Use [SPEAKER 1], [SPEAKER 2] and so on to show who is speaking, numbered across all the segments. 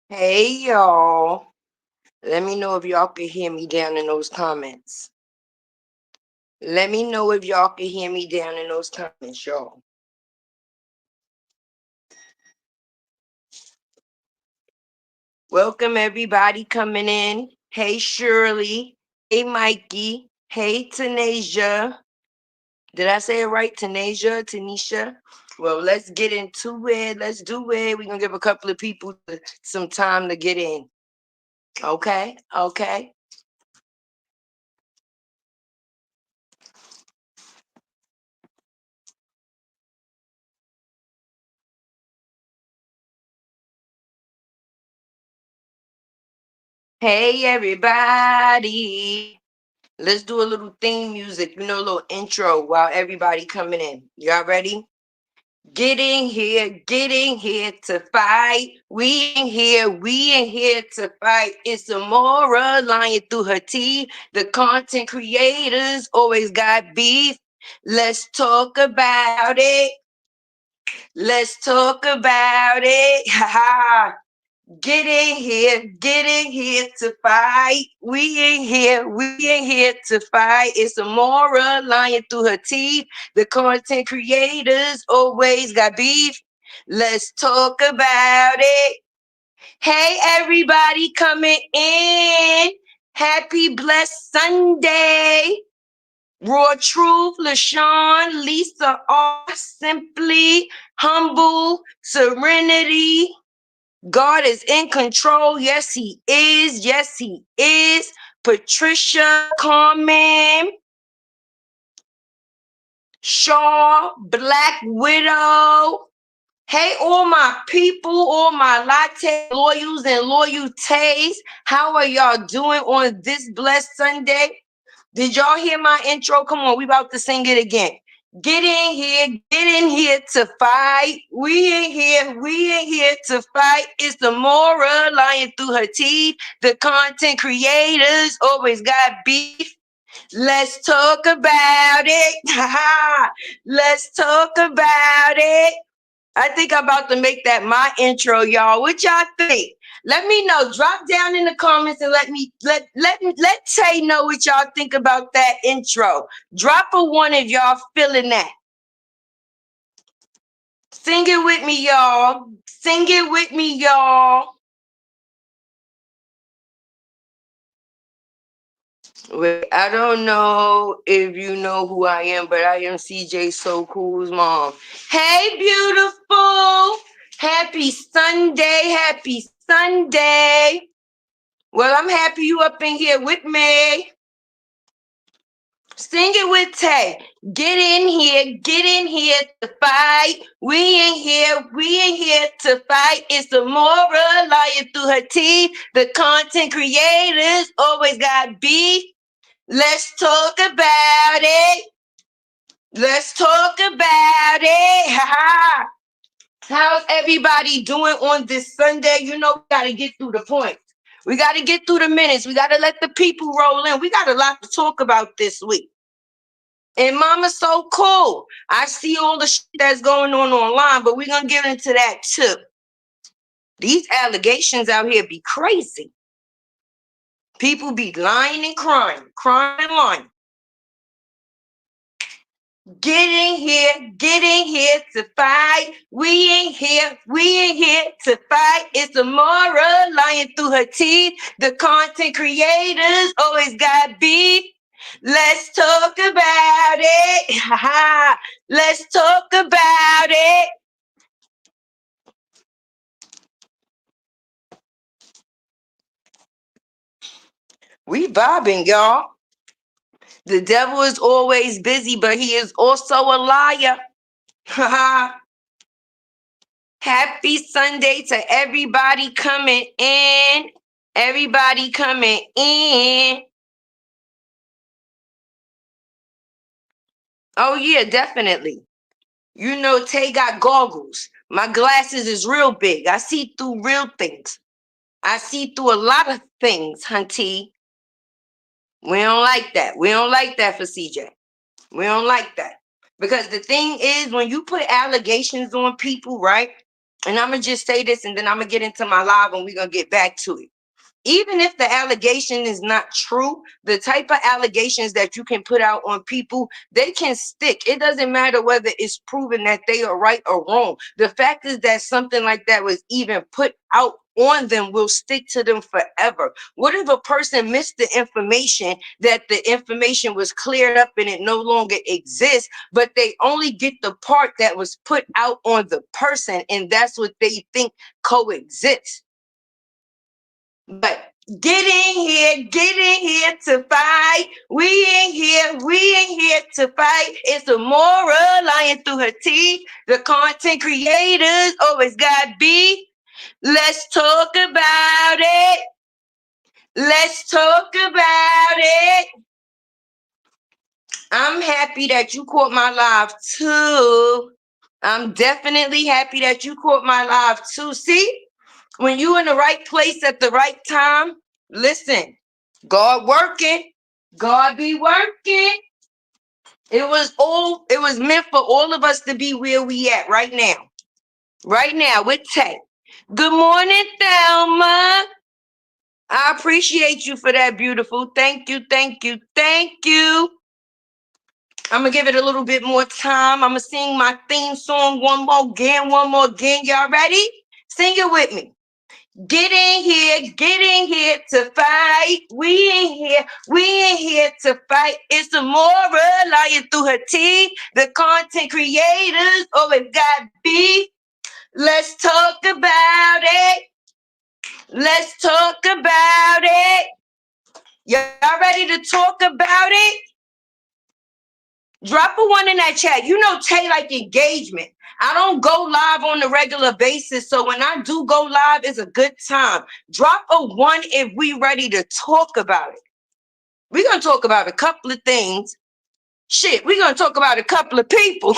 [SPEAKER 1] Hey y'all. Let me know if y'all can hear me down in those comments. Let me know if y'all can hear me down in those comments, y'all. Welcome everybody coming in. Hey Shirley. Hey Mikey. Hey Tanasia. Did I say it right? Tanisha? Well, let's get into it. Let's do it. We're going to give a couple of people some time to get in. Okay? Hey everybody. Let's do a little theme music, a little intro while everybody coming in. Y'all ready? Getting here to fight. We ain't here to fight. It's Amora lying through her teeth. The content creators always got beef. Let's talk about it. Let's talk about it. Ha ha. Getting here to fight. We ain't here to fight. It's Amora lying through her teeth. The content creators always got beef. Let's talk about it. Hey, everybody coming in. Happy blessed Sunday. Raw Truth, LaShawn, Lisa R, Simply, Humble, Serenity. God is in control. Yes, he is. Yes, he is. Patricia, Carmen, Shaw, Black Widow. Hey, all my people, all my latte loyals and loyalties. How are y'all doing on this blessed Sunday? Did y'all hear my intro? Come on, we about to sing it again. Get in here to fight. We ain't here to fight. It's the Mora lying through her teeth. The content creators always got beef. Let's talk about it. Let's talk about it. I think I'm about to make that my intro, y'all. What y'all think? Let me know. Drop down in the comments and let Tay know what y'all think about that intro. Drop a one if y'all feeling that. Sing it with me, y'all. Sing it with me, y'all. Wait, I don't know if you know who I am, but I am CJ So Cool's mom. Hey, beautiful. Happy Sunday. Happy Sunday. Well, I'm happy you up in here with me. Sing it with Tay. Get in here to fight. We ain't here to fight. It's the Mora lying through her teeth. The content creators always got beef. Let's talk about it. Let's talk about it. Ha. How's everybody doing on this Sunday? We got to get through the points. We got to get through the minutes. We got to let the people roll in. We got a lot to talk about this week. And Mama's so cool. I see all the shit that's going on online, but we're going to get into that too. These allegations out here be crazy. People be lying and crying and lying. Get in here to fight. We ain't here to fight. It's Amora lying through her teeth. The content creators always got beef. Let's talk about it. Let's talk about it. We vibing, y'all. The devil is always busy, but he is also a liar. Happy Sunday to everybody coming in. Everybody coming in. Oh, yeah, definitely. Tay got goggles. My glasses is real big. I see through real things. I see through a lot of things, hunty. We don't like that. We don't like that for CJ. We don't like that. Because the thing is, when you put allegations on people, right? And I'm going to just say this, and then I'm going to get into my live, and we're going to get back to it. Even if the allegation is not true, the type of allegations that you can put out on people, they can stick. It doesn't matter whether it's proven that they are right or wrong. The fact is that something like that was even put out on them will stick to them forever. What if a person missed the information, that the information was cleared up and it no longer exists, but they only get the part that was put out on the person, and that's what they think coexists. But getting here to fight. We ain't here to fight. It's a moral lying through her teeth. The content creators always got beef. Let's talk about it. Let's talk about it. I'm happy that you caught my live too. I'm definitely happy that you caught my live too. See? When you in the right place at the right time, listen, God working, God be working. It was meant for all of us to be where we at right now. Right now with Tay. Good morning, Thelma. I appreciate you for that, beautiful. Thank you, thank you, thank you. I'm going to give it a little bit more time. I'm going to sing my theme song one more again. Y'all ready? Sing it with me. Getting here to fight. We ain't here to fight. It's a moral lying through her teeth. The content creators always got beef. Let's talk about it. Let's talk about it. Y'all ready to talk about it? Drop a one in that chat. You know Tay like engagement. I don't go live on a regular basis, so when I do go live, it's a good time. Drop a one if we ready to talk about it. We're going to talk about a couple of things. Shit, we're going to talk about a couple of people.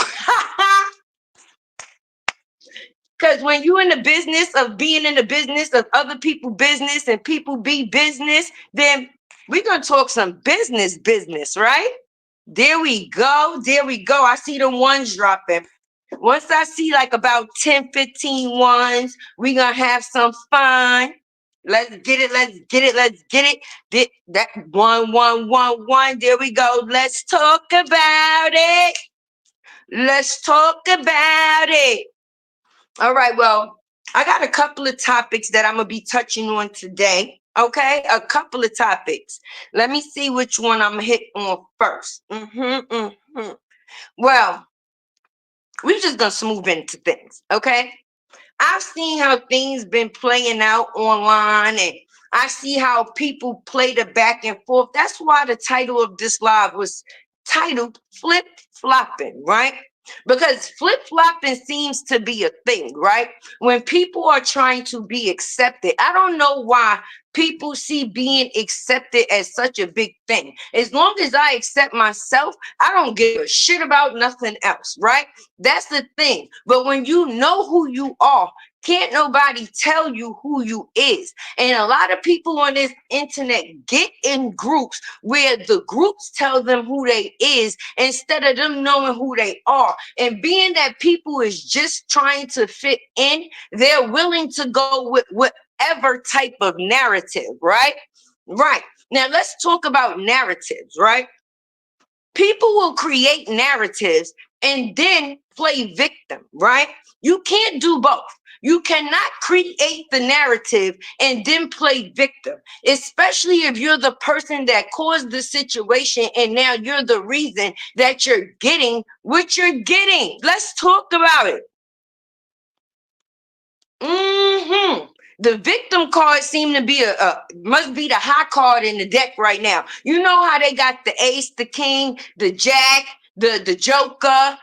[SPEAKER 1] Because when you in the business of being in the business of other people business and people be business, then we're going to talk some business, right? There we go. I see the ones dropping. Once I see like about 10, 15 ones, we're going to have some fun. Let's get it. That one. There we go. Let's talk about it. All right, well, I got a couple of topics that I'm going to be touching on today. Okay, a couple of topics. Let me see which one I'm going to hit on first. Well, we're just going to smooth into things, okay? I've seen how things been playing out online, and I see how people play the back and forth. That's why the title of this live was titled Flip Flopping, right? Because flip flopping seems to be a thing, right? When people are trying to be accepted, I don't know why people see being accepted as such a big thing. As long as I accept myself, I don't give a shit about nothing else, right? That's the thing. But when you know who you are, can't nobody tell you who you is. And a lot of people on this internet get in groups where the groups tell them who they is instead of them knowing who they are. And being that people is just trying to fit in, they're willing to go with whatever type of narrative, right? Right. Now let's talk about narratives, right? People will create narratives and then play victim, right? You can't do both. You cannot create the narrative and then play victim, especially if you're the person that caused the situation and now you're the reason that you're getting what you're getting. Let's talk about it. The victim card seem to be must be the high card in the deck right now. You know how they got the ace, the king, the jack, the joker.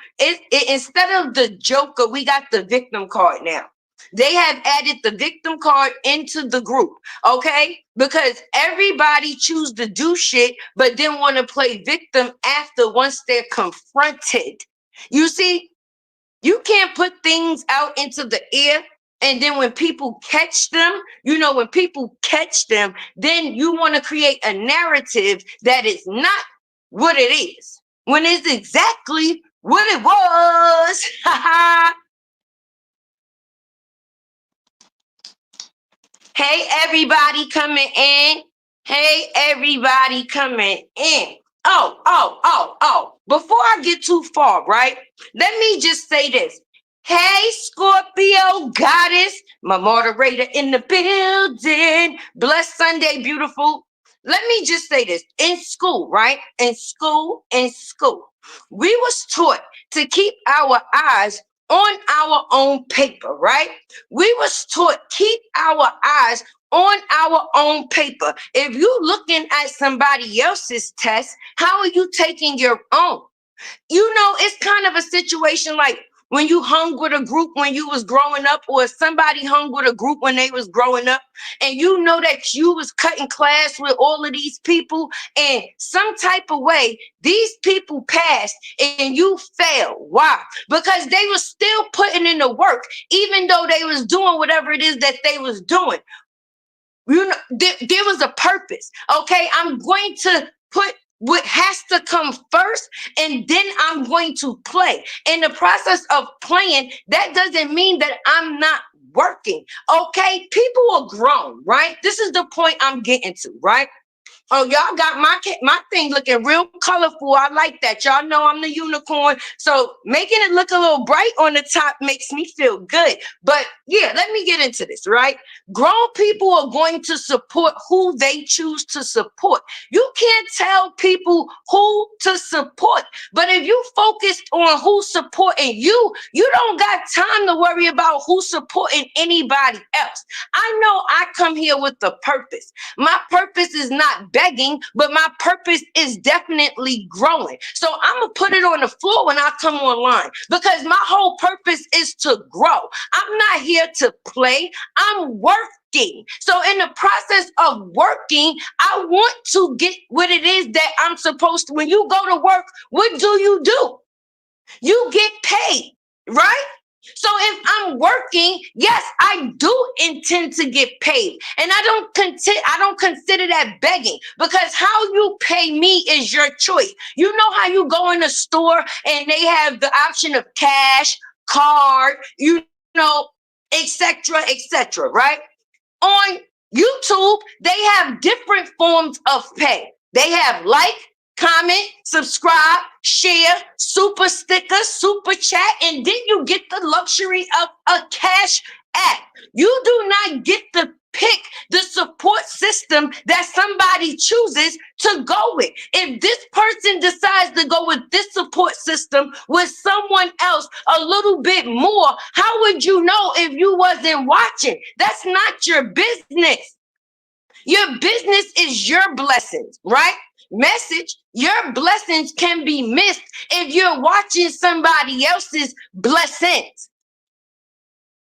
[SPEAKER 1] Instead of the joker, we got the victim card now. They have added the victim card into the group, okay? Because everybody choose to do shit, but then want to play victim after once they're confronted. You see, you can't put things out into the air. And then when people catch them, then you want to create a narrative that is not what it is, when it's exactly what it was. Hey, everybody coming in. Hey, everybody coming in. Before I get too far, right? Let me just say this. Hey, Scorpio goddess, my moderator in the building. Blessed Sunday, beautiful. Let me just say this. In school, right? In school, we was taught to keep our eyes on our own paper, right? We was taught keep our eyes on our own paper. If you looking at somebody else's test, how are you taking your own? It's kind of a situation like when you hung with a group when you was growing up, or somebody hung with a group when they was growing up, and you know that you was cutting class with all of these people, and some type of way these people passed and you failed. Why? Because they was still putting in the work, even though they was doing whatever it is that they was doing. There was a purpose. Okay, I'm going to put what has to come first, and then I'm going to play. In the process of playing, that doesn't mean that I'm not working. Okay, people are grown, right? This is the point I'm getting to, right? Oh, y'all got my thing looking real colorful. I like that. Y'all know I'm the unicorn. So making it look a little bright on the top makes me feel good. But yeah, let me get into this, right? Grown people are going to support who they choose to support. You can't tell people who to support. But if you focused on who's supporting you, you don't got time to worry about who's supporting anybody else. I know I come here with a purpose. My purpose is not begging, but my purpose is definitely growing. So I'm going to put it on the floor when I come online, because my whole purpose is to grow. I'm not here to play. I'm working. So in the process of working, I want to get what it is that I'm supposed to. When you go to work, what do? You get paid, right? So if I'm working, yes, I do intend to get paid. And I don't consider that begging, because how you pay me is your choice. You know how you go in a store and they have the option of cash, card, etc., right? On YouTube, they have different forms of pay. They have like, comment, subscribe, share, super sticker, super chat, and then you get the luxury of a cash app. You do not get to pick the support system that somebody chooses to go with. If this person decides to go with this support system with someone else a little bit more, how would you know if you wasn't watching? That's not your business. Your business is your blessings, right? Message, your blessings can be missed if you're watching somebody else's blessings.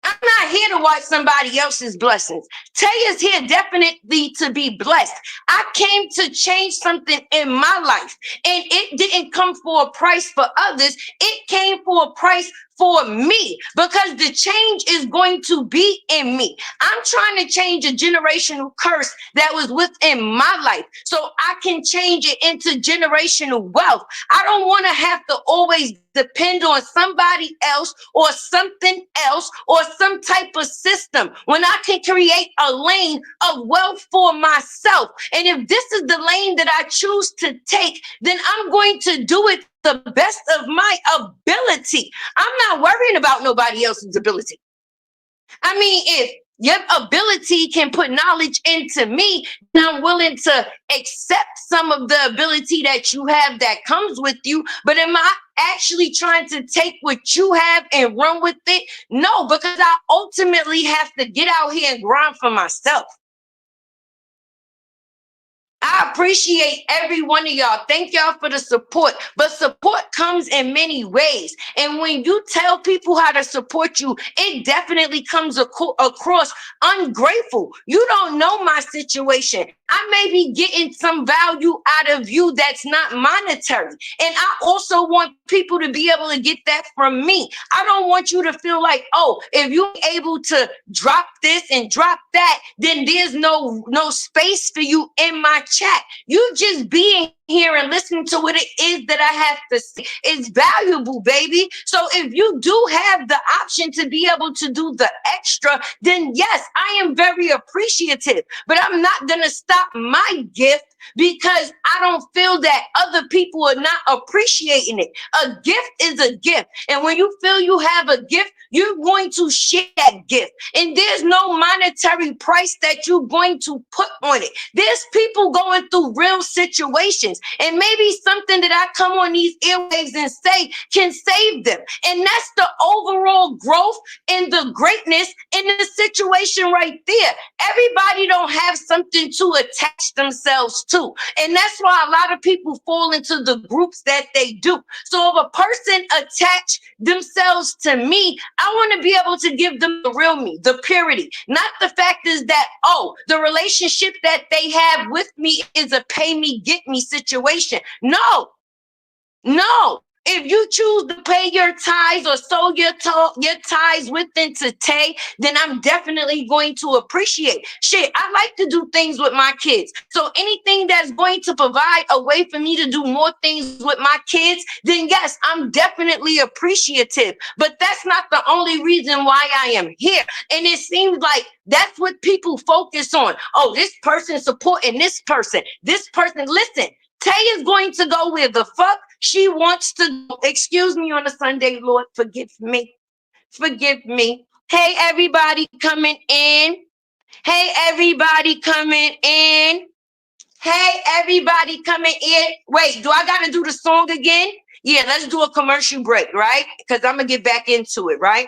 [SPEAKER 1] I'm not here to watch somebody else's blessings. Tay is here definitely to be blessed. I came to change something in my life, and it didn't come for a price for others. It came for a price for me, because the change is going to be in me. I'm trying to change a generational curse that was within my life so I can change it into generational wealth. I don't want to have to always depend on somebody else or something else or some type of system when I can create a lane of wealth for myself. And if this is the lane that I choose to take, then I'm going to do it the best of my ability. I'm not worrying about nobody else's ability. I mean, if your ability can put knowledge into me, then I'm willing to accept some of the ability that you have that comes with you. But am I actually trying to take what you have and run with it? No, because I ultimately have to get out here and grind for myself. I appreciate every one of y'all. Thank y'all for the support. But support comes in many ways. And when you tell people how to support you, it definitely comes across ungrateful. You don't know my situation. I may be getting some value out of you that's not monetary. And I also want people to be able to get that from me. I don't want you to feel like, oh, if you're able to drop this and drop that, then there's no space for you in my chat. You just being here and listening to what it is that I have to say is valuable, baby. So if you do have the option to be able to do the extra, then yes, I am very appreciative. But I'm not going to stop my gift because I don't feel that other people are not appreciating it. A gift is a gift. And when you feel you have a gift, you're going to share that gift. And there's no monetary price that you're going to put on it. There's people going through real situations. And maybe something that I come on these airwaves and say can save them. And that's the overall growth and the greatness in the situation right there. Everybody don't have something to attach themselves to. And that's why a lot of people fall into the groups that they do. So if a person attach themselves to me, I want to be able to give them the real me, the purity. Not the fact is that, oh, the relationship that they have with me is a pay me, get me situation. No. If you choose to pay your tithes or sow your tithes within today, then I'm definitely going to appreciate. Shit, I like to do things with my kids. So anything that's going to provide a way for me to do more things with my kids, then yes, I'm definitely appreciative. But that's not the only reason why I am here. And it seems like that's what people focus on. Oh, this person supporting this person. This person, listen. Tay is going to go where the fuck she wants to go. Excuse me on a Sunday, Lord. Forgive me. Forgive me. Hey, everybody coming in. Hey, everybody coming in. Hey, everybody coming in. Wait, do I got to do the song again? Yeah, let's do a commercial break, right? Because I'm going to get back into it, right?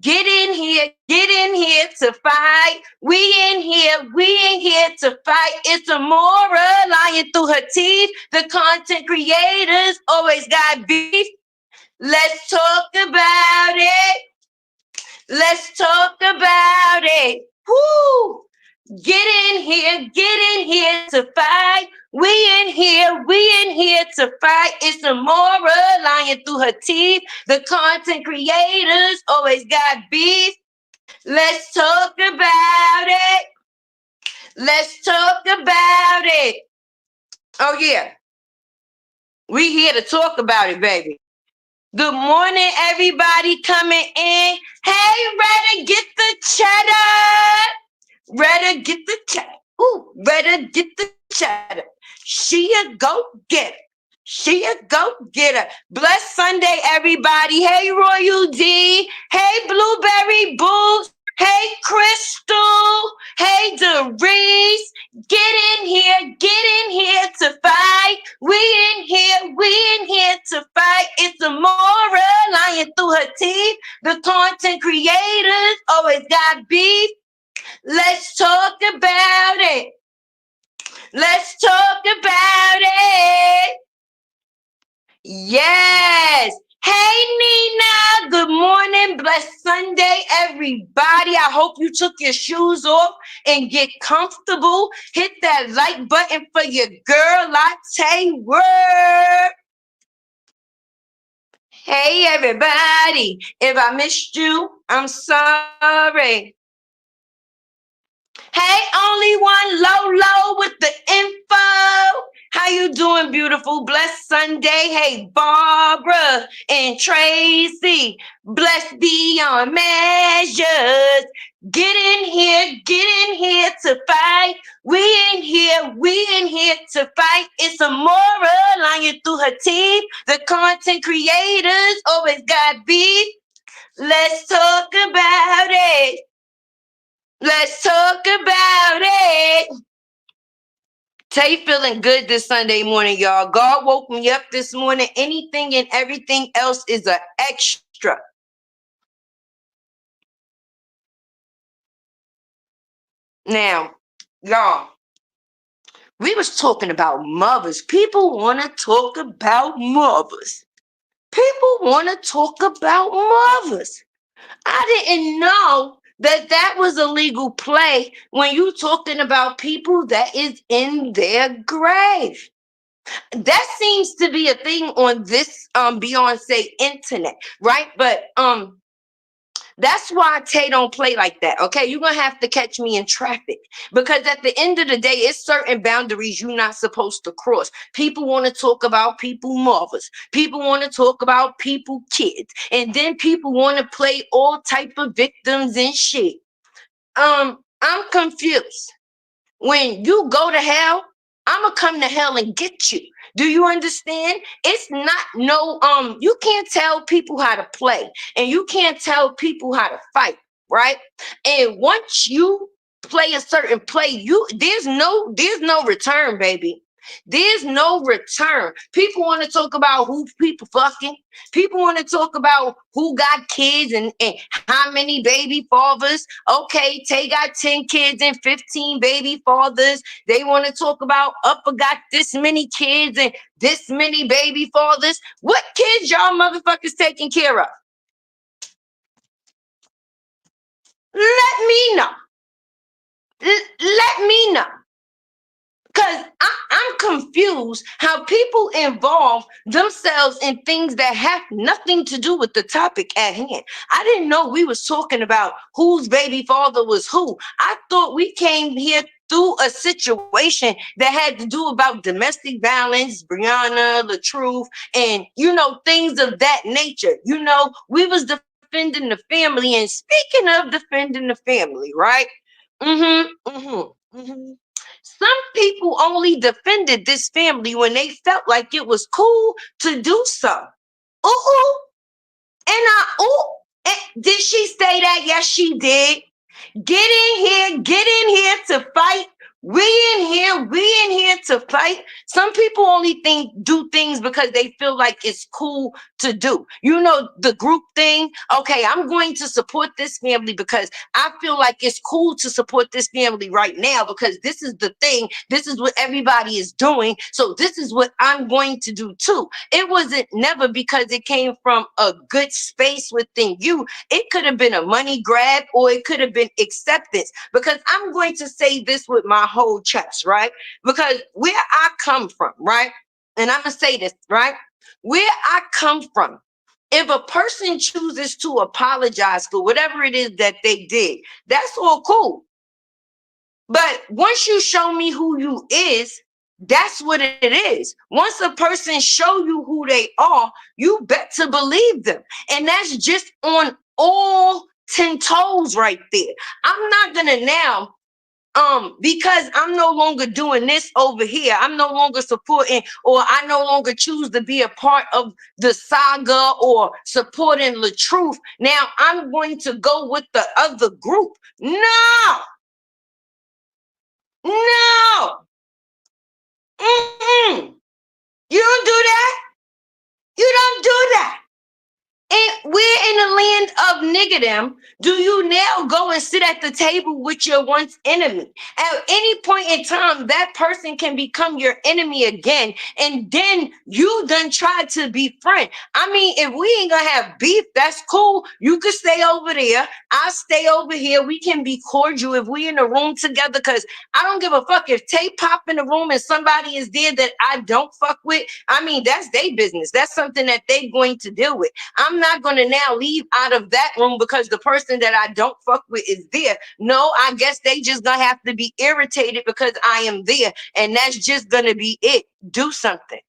[SPEAKER 1] Get in here to fight. We in here to fight. It's a Mora lying through her teeth. The content creators always got beef. Let's talk about it. Let's talk about it. Woo! Get in here to fight. We in here to fight. It's a Mora lying through her teeth. The content creators always got beef. Let's talk about it. Let's talk about it. Oh, yeah. We here to talk about it, baby. Good morning, everybody coming in. Hey, ready, get the cheddar. Ready, get the cheddar. Ooh, ready, get the cheddar. She a go-getter. She a go-getter. Blessed Sunday, everybody. Hey, Royal D. Hey, Blueberry Boots. Hey, Crystal. Hey, Doris. Get in here to fight. We in here to fight. It's a Mora lying through her teeth. The content creators always got beef. Let's talk about it. Let's talk about it. Yes. Hey, Nina. Good morning. Blessed Sunday, everybody. I hope you took your shoes off and get comfortable. Hit that like button for your girl, Latte Word. Hey, everybody. If I missed you, I'm sorry. Hey, only one low with the info. How you doing, beautiful? Blessed Sunday. Hey, Barbara and Tracy. Blessed beyond measures. Get in here to fight. We in here to fight. It's a Mora lying through her teeth. The content creators always got beef. Let's talk about it. Let's talk about it. Tay feeling good this Sunday morning, y'all. God woke me up this morning. Anything and everything else is an extra. Now, y'all, we was talking about mothers. People want to talk about mothers. People want to talk about mothers. I didn't know that was a legal play when you talking about people that is in their grave. That seems to be a thing on this Beyonce internet, right? But that's why Tay don't play like that. Okay, you're gonna have to catch me in traffic because at the end of the day, it's certain boundaries you're not supposed to cross. People want to talk about people mothers. People want to talk about people kids, and then people want to play all type of victims and shit. I'm confused. When you go to hell, I'ma come to hell and get you. Do you understand? It's not no you can't tell people how to play and you can't tell people how to fight, right? And once you play a certain play, you there's no return, baby. There's no return. People want to talk about who people fucking. People want to talk about who got kids and how many baby fathers. Okay, Tay got 10 kids and 15 baby fathers. They want to talk about Upper got this many kids and this many baby fathers. What kids y'all motherfuckers taking care of? Let me know. Let me know. Because I'm confused how people involve themselves in things that have nothing to do with the topic at hand. I didn't know we was talking about whose baby father was who. I thought we came here through a situation that had to do about domestic violence, Brianna, LaTruth, and, things of that nature. We was defending the family. And speaking of defending the family, right? Mm-hmm. Some people only defended this family when they felt like it was cool to do so. Ooh, did she say that? Yes, she did. Get in here to fight. We in here to fight. Some people only do things because they feel like it's cool to do. The group thing. Okay, I'm going to support this family because I feel like it's cool to support this family right now because this is the thing. This is what everybody is doing. So this is what I'm going to do too. It wasn't never because it came from a good space within you. It could have been a money grab or it could have been acceptance, because I'm going to say this with my whole chest, right? Because where I come from, right? And I'm going to say this, right? Where I come from, if a person chooses to apologize for whatever it is that they did, that's all cool. But once you show me who you is, that's what it is. Once a person show you who they are, you bet to believe them. And that's just on all 10 toes right there. I'm not gonna now because I'm no longer doing this over here. I'm no longer supporting, or I no longer choose to be a part of the saga or supporting the truth. Now I'm going to go with the other group. No, no. Mm-mm. You don't do that. You don't do that. And we're in the land of niggerdom. Do you now go and sit at the table with your once enemy? At any point in time, that person can become your enemy again. And then you done tried to befriend. I mean, if we ain't gonna have beef, that's cool. You could stay over there. I'll stay over here. We can be cordial if we in the room together. Because I don't give a fuck if Tay pop in the room and somebody is there that I don't fuck with. I mean, that's their business. That's something that they're going to deal with. I'm not going to now leave out of that room because the person that I don't fuck with is there. No, I guess they just going to have to be irritated because I am there. And that's just going to be it. Do something.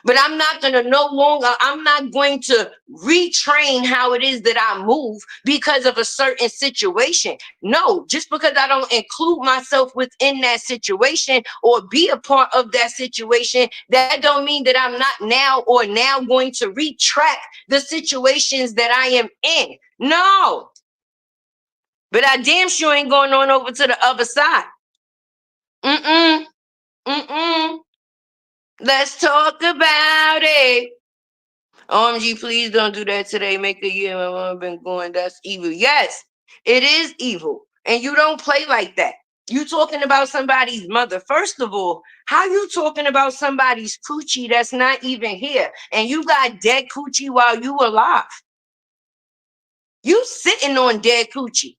[SPEAKER 1] But I'm not going to retrain how it is that I move because of a certain situation. No, just because I don't include myself within that situation or be a part of that situation, that don't mean that I'm not now going to retract the situations that I am in. No. But I damn sure ain't going on over to the other side. Mm-mm. Let's talk about it. OMG, please don't do that today. Make a year my mom been going. That's evil. Yes, it is evil. And you don't play like that. You talking about somebody's mother. First of all, how you talking about somebody's coochie that's not even here? And you got dead coochie while you alive. You sitting on dead coochie.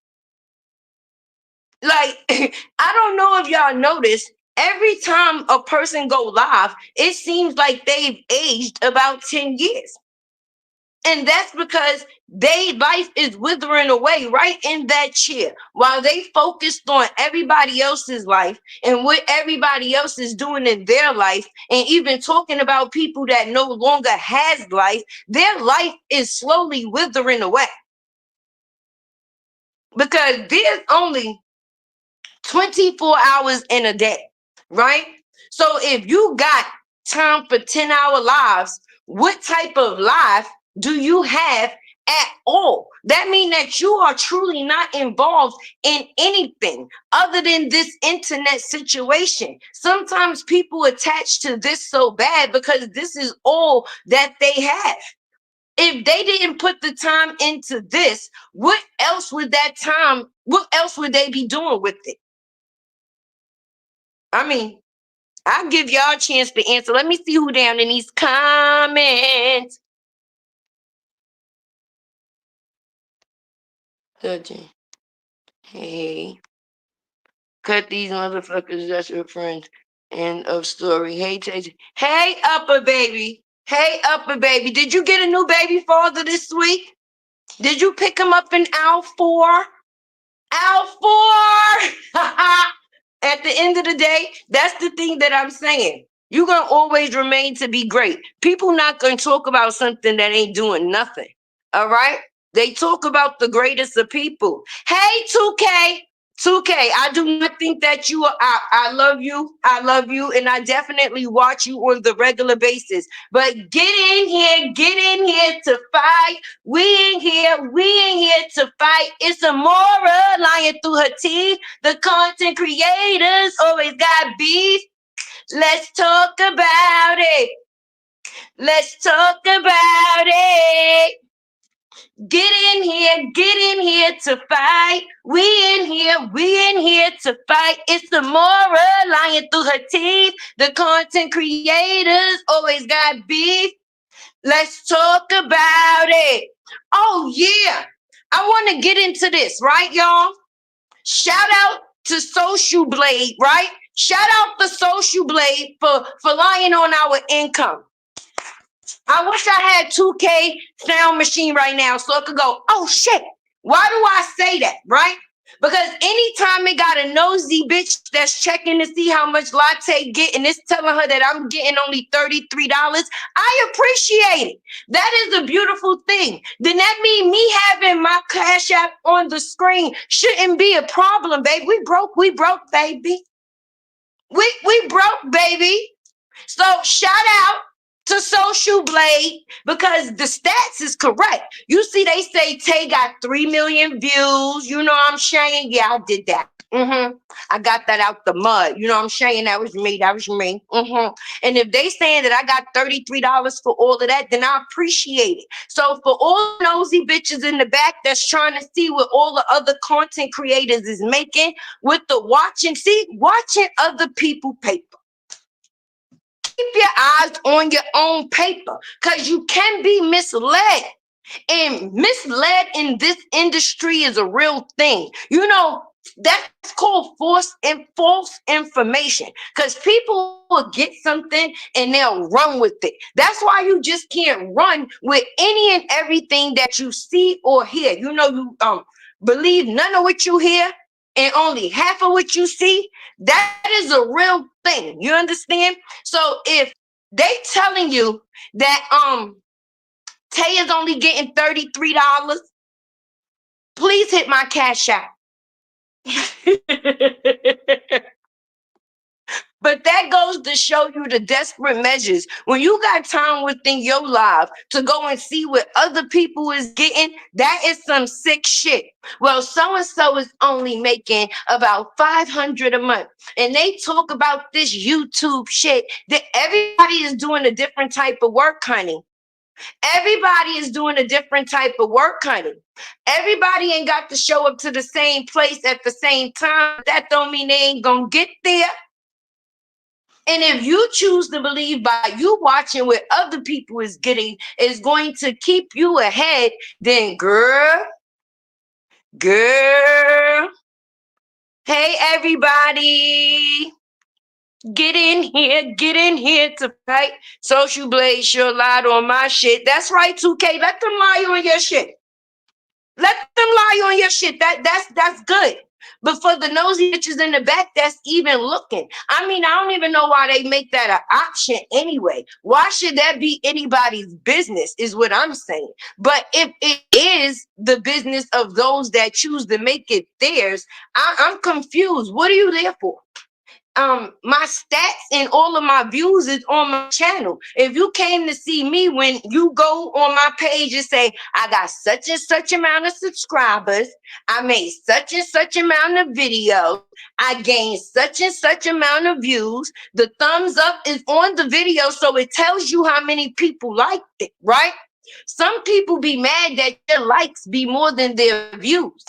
[SPEAKER 1] Like, I don't know if y'all noticed, every time a person go live, it seems like they've aged about 10 years. And that's because their life is withering away right in that chair while they focused on everybody else's life and what everybody else is doing in their life, and even talking about people that no longer has life. Their life is slowly withering away because there's only 24 hours in a day, right? So if you got time for 10-hour lives, what type of life do you have at all? That means that you are truly not involved in anything other than this internet situation. Sometimes people attach to this so bad because this is all that they have. If they didn't put the time into this, what else would they be doing with it? I mean, I'll give y'all a chance to answer. Let me see who down in these comments. Hey, cut these motherfuckers. That's your friends. End of story. Hey, Tasty. Hey, Upper Baby. Hey, Upper Baby. Did you get a new baby father this week? Did you pick him up in aisle 4? Aisle 4! At the end of the day, that's the thing that I'm saying. You're going to always remain to be great. People not going to talk about something that ain't doing nothing. All right? They talk about the greatest of people. Hey, 2K. 2K, I do not think that you are. I love you. I love you. And I definitely watch you on the regular basis. But get in here to fight. We in here to fight. It's Amora lying through her teeth. The content creators always got beef. Let's talk about it. Let's talk about it. Get in here to fight. We in here to fight. It's Amora lying through her teeth. The content creators always got beef. Let's talk about it. Oh, yeah. I want to get into this, right, y'all? Shout out to Social Blade, right? Shout out to Social Blade for lying on our income. I wish I had 2K sound machine right now so it could go, oh shit. Why do I say that, right? Because anytime it got a nosy bitch that's checking to see how much Latte get and it's telling her that I'm getting only $33, I appreciate it. That is a beautiful thing. Then that means me having my Cash App on the screen shouldn't be a problem, baby. We broke, baby. We broke, baby. So shout out to Social Blade because the stats is correct. You see, they say Tay got 3 million views. You know what I'm saying? Yeah, I did that. I got that out the mud. You know what I'm saying? That was me. And if they saying that I got $33 for all of that, then I appreciate it. So for all nosy bitches in the back that's trying to see what all the other content creators is making with the watching other people paper. Keep your eyes on your own paper because you can be misled. And misled in this industry is a real thing. You know, that's called false information because people will get something and they'll run with it. That's why you just can't run with any and everything that you see or hear. You know, you believe none of what you hear and only half of what you see. That is a real thing. You understand? So if they telling you that Tay is only getting $33, please hit my Cash App. But that goes to show you the desperate measures. When you got time within your life to go and see what other people is getting, that is some sick shit. Well, so-and-so is only making about $500 a month. And they talk about this YouTube shit that everybody is doing a different type of work, honey. Everybody is doing a different type of work, honey. Everybody ain't got to show up to the same place at the same time. That don't mean they ain't gonna get there. And if you choose to believe by you watching what other people is getting is going to keep you ahead, then girl, Girl. Hey, everybody. Get in here to fight. Social Blade sure lied on my shit. That's right, 2K. Let them lie on your shit. Let them lie on your shit. That's good. But for the nosy bitches in the back, that's even looking. I mean, I don't even know why they make that an option anyway. Why should that be anybody's business, is what I'm saying. But if it is the business of those that choose to make it theirs, I'm confused. What are you there for? My stats and all of my views is on my channel. If you came to see me, when you go on my page and say, I got such and such amount of subscribers, I made such and such amount of videos, I gained such and such amount of views, the thumbs up is on the video, so it tells you how many people liked it, right? Some people be mad that their likes be more than their views.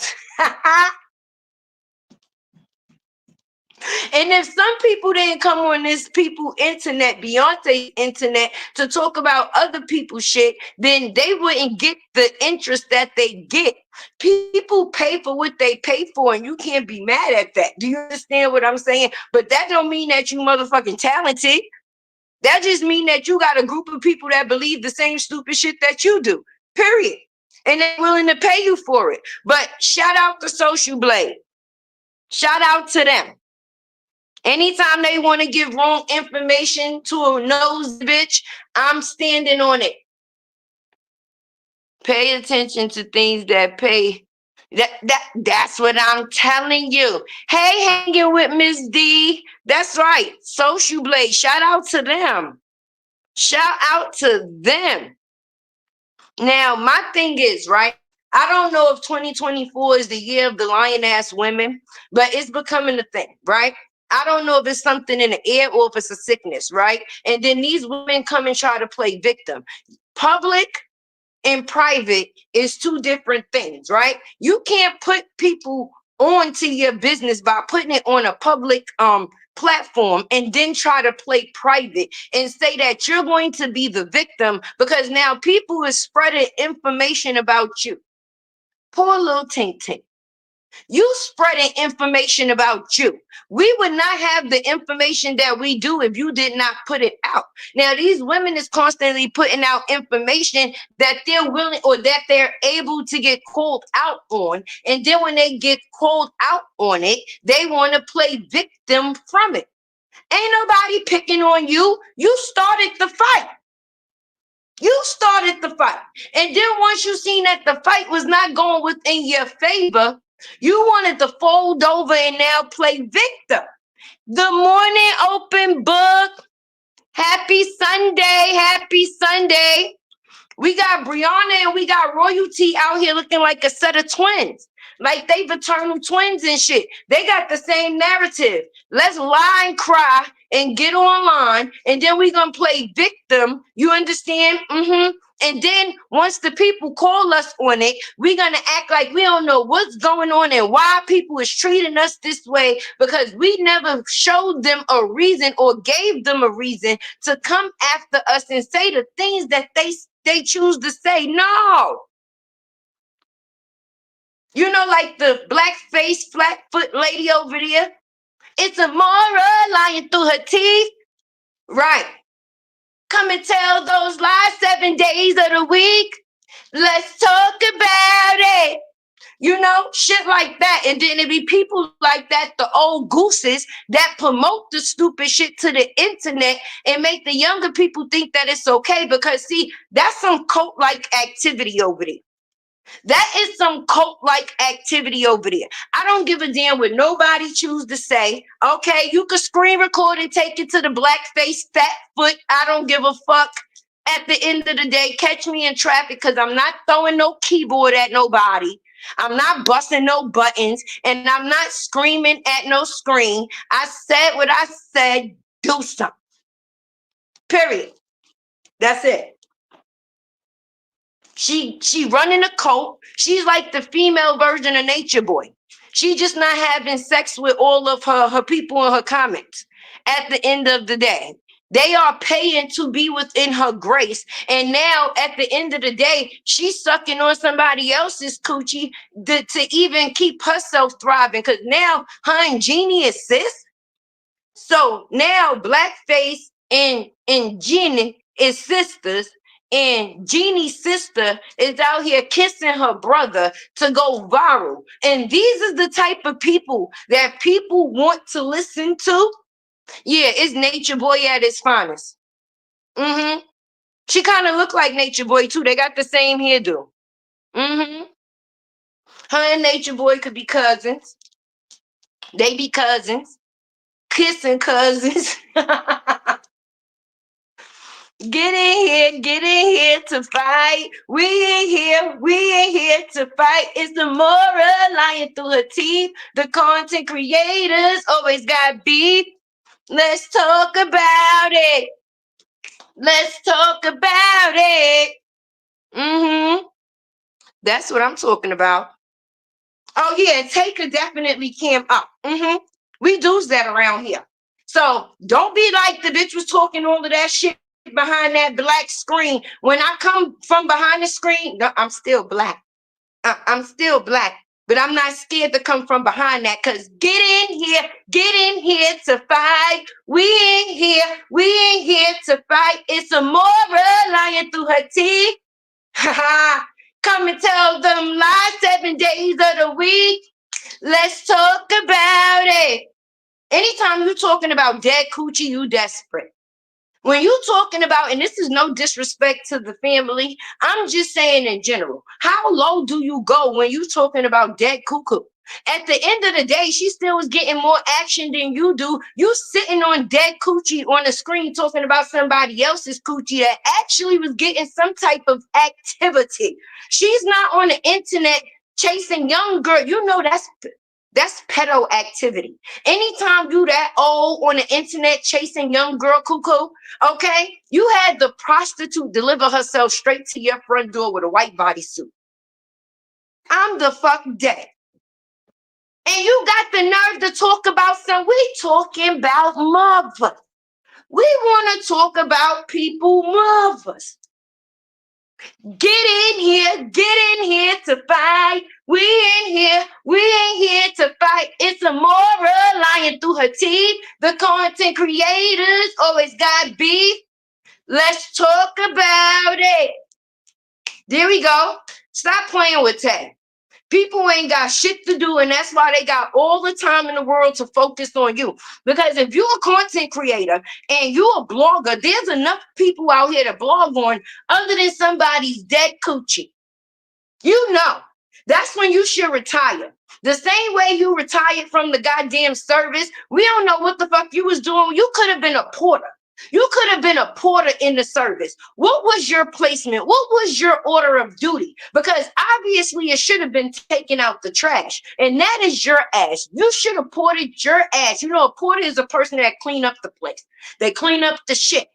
[SPEAKER 1] And if some people didn't come on this people internet, Beyonce internet, to talk about other people's shit, then they wouldn't get the interest that they get. People pay for what they pay for, and you can't be mad at that. Do you understand what I'm saying? But that don't mean that you motherfucking talented. That just mean that you got a group of people that believe the same stupid shit that you do. Period. And they're willing to pay you for it. But shout out to Social Blade. Shout out to them. Anytime they want to give wrong information to a nosy bitch, I'm standing on it. Pay attention to things that pay. That's what I'm telling you. Hey, hanging with Miss D. That's right. Social Blade. Shout out to them. Shout out to them. Now, my thing is, right? I don't know if 2024 is the year of the lion-ass women, but it's becoming a thing, right? I don't know if it's something in the air or if it's a sickness, right? And then these women come and try to play victim. Public and private is two different things, right? You can't put people onto your business by putting it on a public platform and then try to play private and say that you're going to be the victim, because now people are spreading information about you. Poor little Tink Tink. You spreading information about you. We would not have the information that we do if you did not put it out. Now, these women is constantly putting out information that they're willing or that they're able to get called out on. And then when they get called out on it, they want to play victim from it. Ain't nobody picking on you. You started the fight. You started the fight. And then once you seen that the fight was not going within your favor, you wanted to fold over and now play victim. The morning open book. Happy Sunday. Happy Sunday. We got Brianna and we got Royalty out here looking like a set of twins. Like they fraternal twins and shit. They got the same narrative. Let's lie and cry and get online, and then we're gonna play victim. You understand? And then once the people call us on it, we're gonna act like we don't know what's going on and why people is treating us this way, because we never showed them a reason or gave them a reason to come after us and say the things that they choose to say. No. You know, like the black face, flat foot lady over there. It's a Mara lying through her teeth. Right. Come and tell those lies 7 days of the week. Let's talk about it. You know, shit like that. And then it be people like that, the old gooses that promote the stupid shit to the internet and make the younger people think that it's okay, because see, that's some cult-like activity over there. That is some cult-like activity over there. I don't give a damn what nobody choose to say. Okay, you could screen record and take it to the blackface fat foot. I don't give a fuck. At the end of the day, catch me in traffic, because I'm not throwing no keyboard at nobody. I'm not busting no buttons, and I'm not screaming at no screen. I said what I said. Do something. Period. That's it. She running a cult. She's like the female version of Nature Boy. She just not having sex with all of her people in her comments at the end of the day. They are paying to be within her grace. And now at the end of the day, she's sucking on somebody else's coochie to even keep herself thriving. Because now her and Jeannie is sis. So now Blackface and Jeannie is sisters. And Jeannie's sister is out here kissing her brother to go viral. And these are the type of people that people want to listen to. Yeah, it's Nature Boy at his finest. Mm-hmm. She kind of look like Nature Boy too. They got the same hairdo. Mm-hmm. Her and Nature Boy could be cousins. They be cousins. Kissing cousins. Get in here to fight. We ain't here to fight. It's the moral lying through her teeth. The content creators always got beef. Let's talk about it. Let's talk about it. Mm-hmm. That's what I'm talking about. Oh yeah, Taker definitely came up. Mm-hmm. We do's that around here. So don't be like the bitch was talking all of that shit behind that black screen. When I come from behind the screen, no, I'm still black. I'm still black. But I'm not scared to come from behind that, because get in here to fight. We ain't here to fight. It's a moral lying through her teeth. Come and tell them lies 7 days of the week. Let's talk about it. Anytime you're talking about dead coochie, you desperate. When you're talking about, and this is no disrespect to the family, I'm just saying in general, how low do you go when you're talking about dead cuckoo? At the end of the day, she still was getting more action than you do. You sitting on dead coochie on the screen talking about somebody else's coochie that actually was getting some type of activity. She's not on the internet chasing young girl. You know that's pedo activity. Anytime you that old on the internet chasing young girl cuckoo, okay, you had the prostitute deliver herself straight to your front door with a white bodysuit. I'm the fuck dead. And you got the nerve to talk about we talking about mothers. We want to talk about people mothers. Get in here to fight. We ain't here to fight. It's a moral lying through her teeth. The content creators always got beef. Let's talk about it. There we go. Stop playing with Ted. People ain't got shit to do, and that's why they got all the time in the world to focus on you. Because if you're a content creator and you're a blogger, there's enough people out here to blog on other than somebody's dead coochie. You know, that's when you should retire. The same way you retired from the goddamn service, we don't know what the fuck you was doing. You could have been a porter. You could have been a porter in the service. What was your placement? What was your order of duty? Because obviously it should have been taking out the trash. And that is your ass. You should have ported your ass. You know, a porter is a person that clean up the place. They clean up the shit.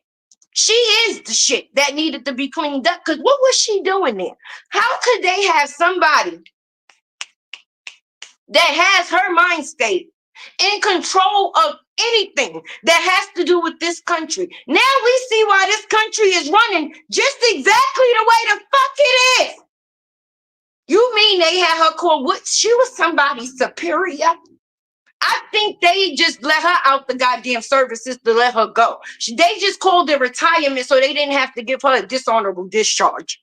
[SPEAKER 1] She is the shit that needed to be cleaned up. Because what was she doing there? How could they have somebody that has her mind state in control of anything that has to do with this country? Now we see why this country is running just exactly the way the fuck it is. You mean they had her called what? She was somebody's superior? I think they just let her out the goddamn services to let her go. They just called it retirement so they didn't have to give her a dishonorable discharge.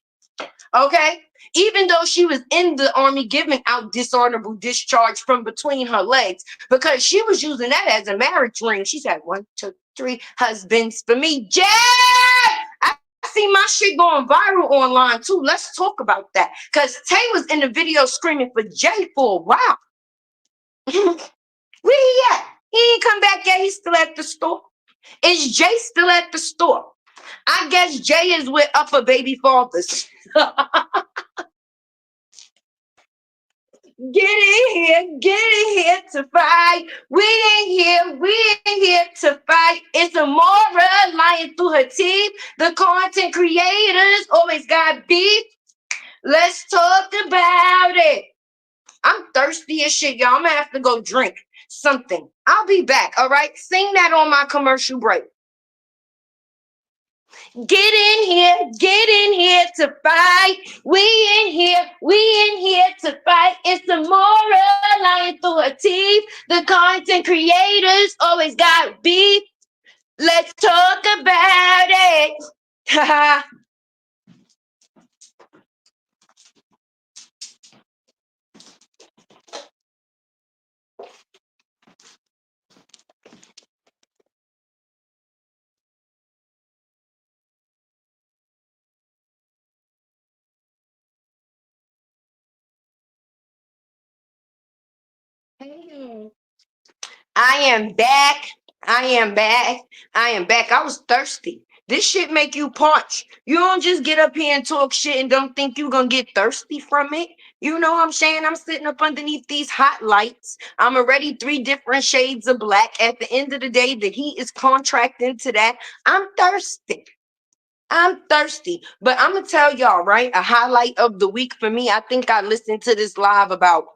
[SPEAKER 1] Okay? Even though she was in the army giving out dishonorable discharge from between her legs, because she was using that as a marriage ring. She said 1, 2, 3 husbands for me. Jay! I see my shit going viral online too. Let's talk about that. Because Tay was in the video screaming for Jay for a while. Where he at? He ain't come back yet. He's still at the store. Is Jay still at the store? I guess Jay is with upper baby fathers. Get in here to fight. We ain't here to fight. It's a moral lying through her teeth. The content creators always got beef. Let's talk about it. I'm thirsty as shit, y'all. I'm gonna have to go drink something. I'll be back, all right? Sing that on my commercial break. Get in here to fight. We in here to fight. It's the moral lion through her teeth. The content creators always got beef. Let's talk about it. Haha. I am back. I am back. I am back. I was thirsty. This shit make you punch. You don't just get up here and talk shit and don't think you gonna get thirsty from it. You know what I'm saying? I'm sitting up underneath these hot lights. I'm already 3 different shades of black. At the end of the day, the heat is contracting to that. I'm thirsty. I'm thirsty. But I'm gonna tell y'all, right? A highlight of the week for me. I think I listened to this live about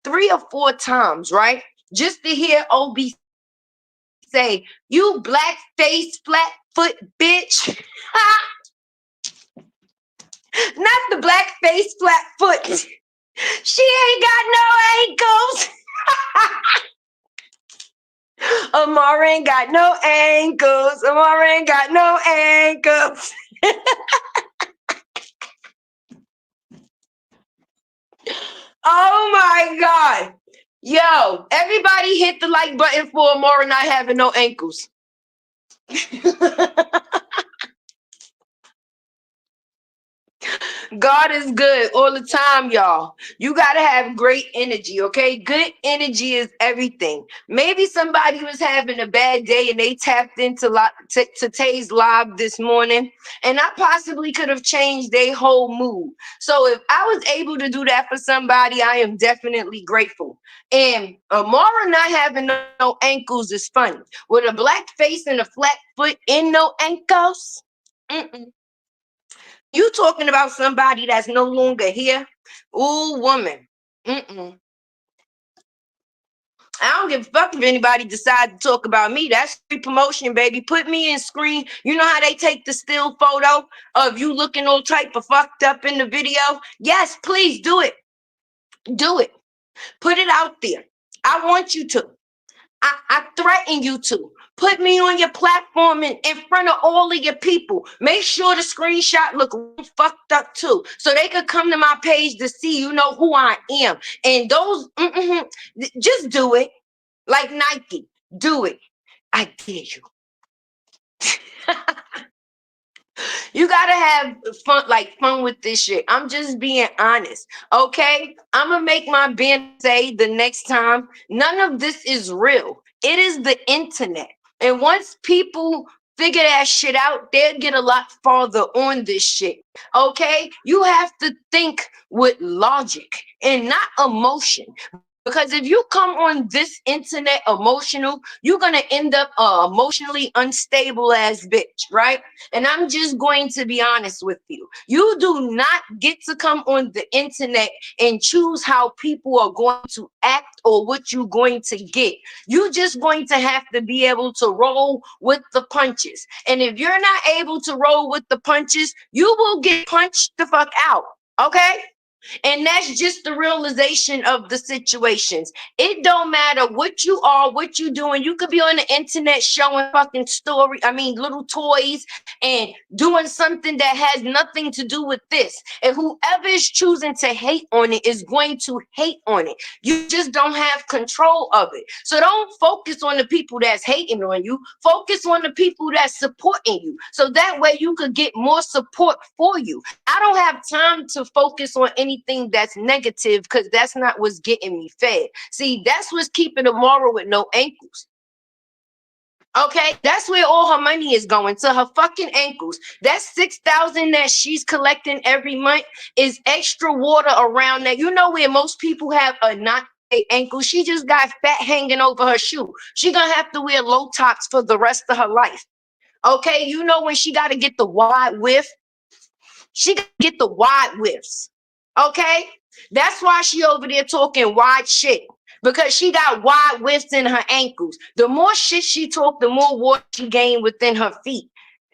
[SPEAKER 1] 3 or 4 times, right? Just to hear OB say, "You black face, flat foot bitch." Not the black face, flat foot. She ain't got no ankles. Amara ain't got no ankles. Amara ain't got no ankles. Oh my God. Yo, everybody hit the like button for Amara not having no ankles. God is good all the time, y'all. You got to have great energy, okay? Good energy is everything. Maybe somebody was having a bad day and they tapped into today's live this morning, and I possibly could have changed their whole mood. So if I was able to do that for somebody, I am definitely grateful. And Amara not having no ankles is funny. With a black face and a flat foot and no ankles. Mm-mm. You talking about somebody that's no longer here? Ooh, woman. Mm-mm. I don't give a fuck if anybody decides to talk about me. That's free promotion, baby. Put me in screen. You know how they take the still photo of you looking all type of fucked up in the video? Yes, please do it. Do it. Put it out there. I want you to. I threaten you to. Put me on your platform in front of all of your people. Make sure the screenshot look fucked up too. So they could come to my page to see, you know, who I am. And those, just do it. Like Nike. Do it. I dare you. You gotta have fun with this shit. I'm just being honest. Okay? I'm gonna make my banner say the next time, none of this is real. It is the internet. And once people figure that shit out, they'll get a lot farther on this shit. Okay? You have to think with logic and not emotion. Because if you come on this internet emotional, you're gonna end up emotionally unstable ass bitch, right? And I'm just going to be honest with you. You do not get to come on the internet and choose how people are going to act or what you're going to get. You're just going to have to be able to roll with the punches. And if you're not able to roll with the punches, you will get punched the fuck out. Okay? And that's just the realization of the situations. It don't matter what you are, what you doing. You could be on the internet showing fucking little toys and doing something that has nothing to do with this. And whoever is choosing to hate on it is going to hate on it. You just don't have control of it. So don't focus on the people that's hating on you. Focus on the people that's supporting you. So that way you could get more support for you. I don't have time to focus on anything that's negative because that's not what's getting me fed. See, that's what's keeping Amara with no ankles. Okay, that's where all her money is going, to her fucking ankles. That 6,000 that she's collecting every month is extra water around that. You know where most people have a not ankle. She just got fat hanging over her shoe. She gonna have to wear low tops for the rest of her life. Okay, you know when she got to get the wide width. She got to get the wide whiffs. Okay? That's why she over there talking wide shit. Because she got wide whiffs in her ankles. The more shit she talk, the more water she gain within her feet.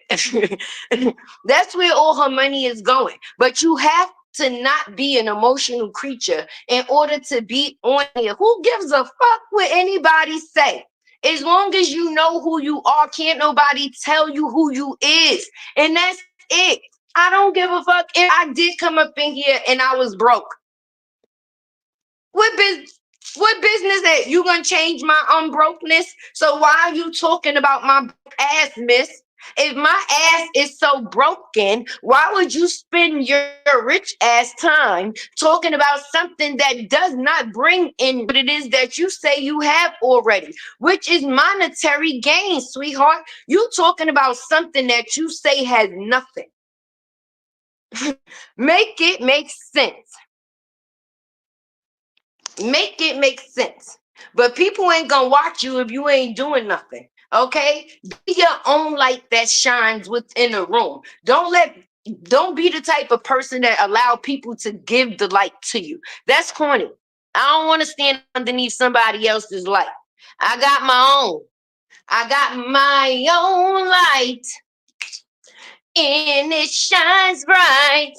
[SPEAKER 1] That's where all her money is going. But you have to not be an emotional creature in order to be on here. Who gives a fuck what anybody say? As long as you know who you are, can't nobody tell you who you is. And that's it. I don't give a fuck if I did come up in here and I was broke. What business? What business that you gonna change my unbrokenness? So why are you talking about my broke ass, miss? If my ass is so broken, why would you spend your rich ass time talking about something that does not bring in what it is that you say you have already, which is monetary gain, sweetheart? You talking about something that you say has nothing. Make it make sense. Make it make sense. But people ain't gonna watch you if you ain't doing nothing. Okay? Be your own light that shines within a room. Don't be the type of person that allow people to give the light to you. That's corny. I don't want to stand underneath somebody else's light. I got my own. I got my own light. And it shines bright.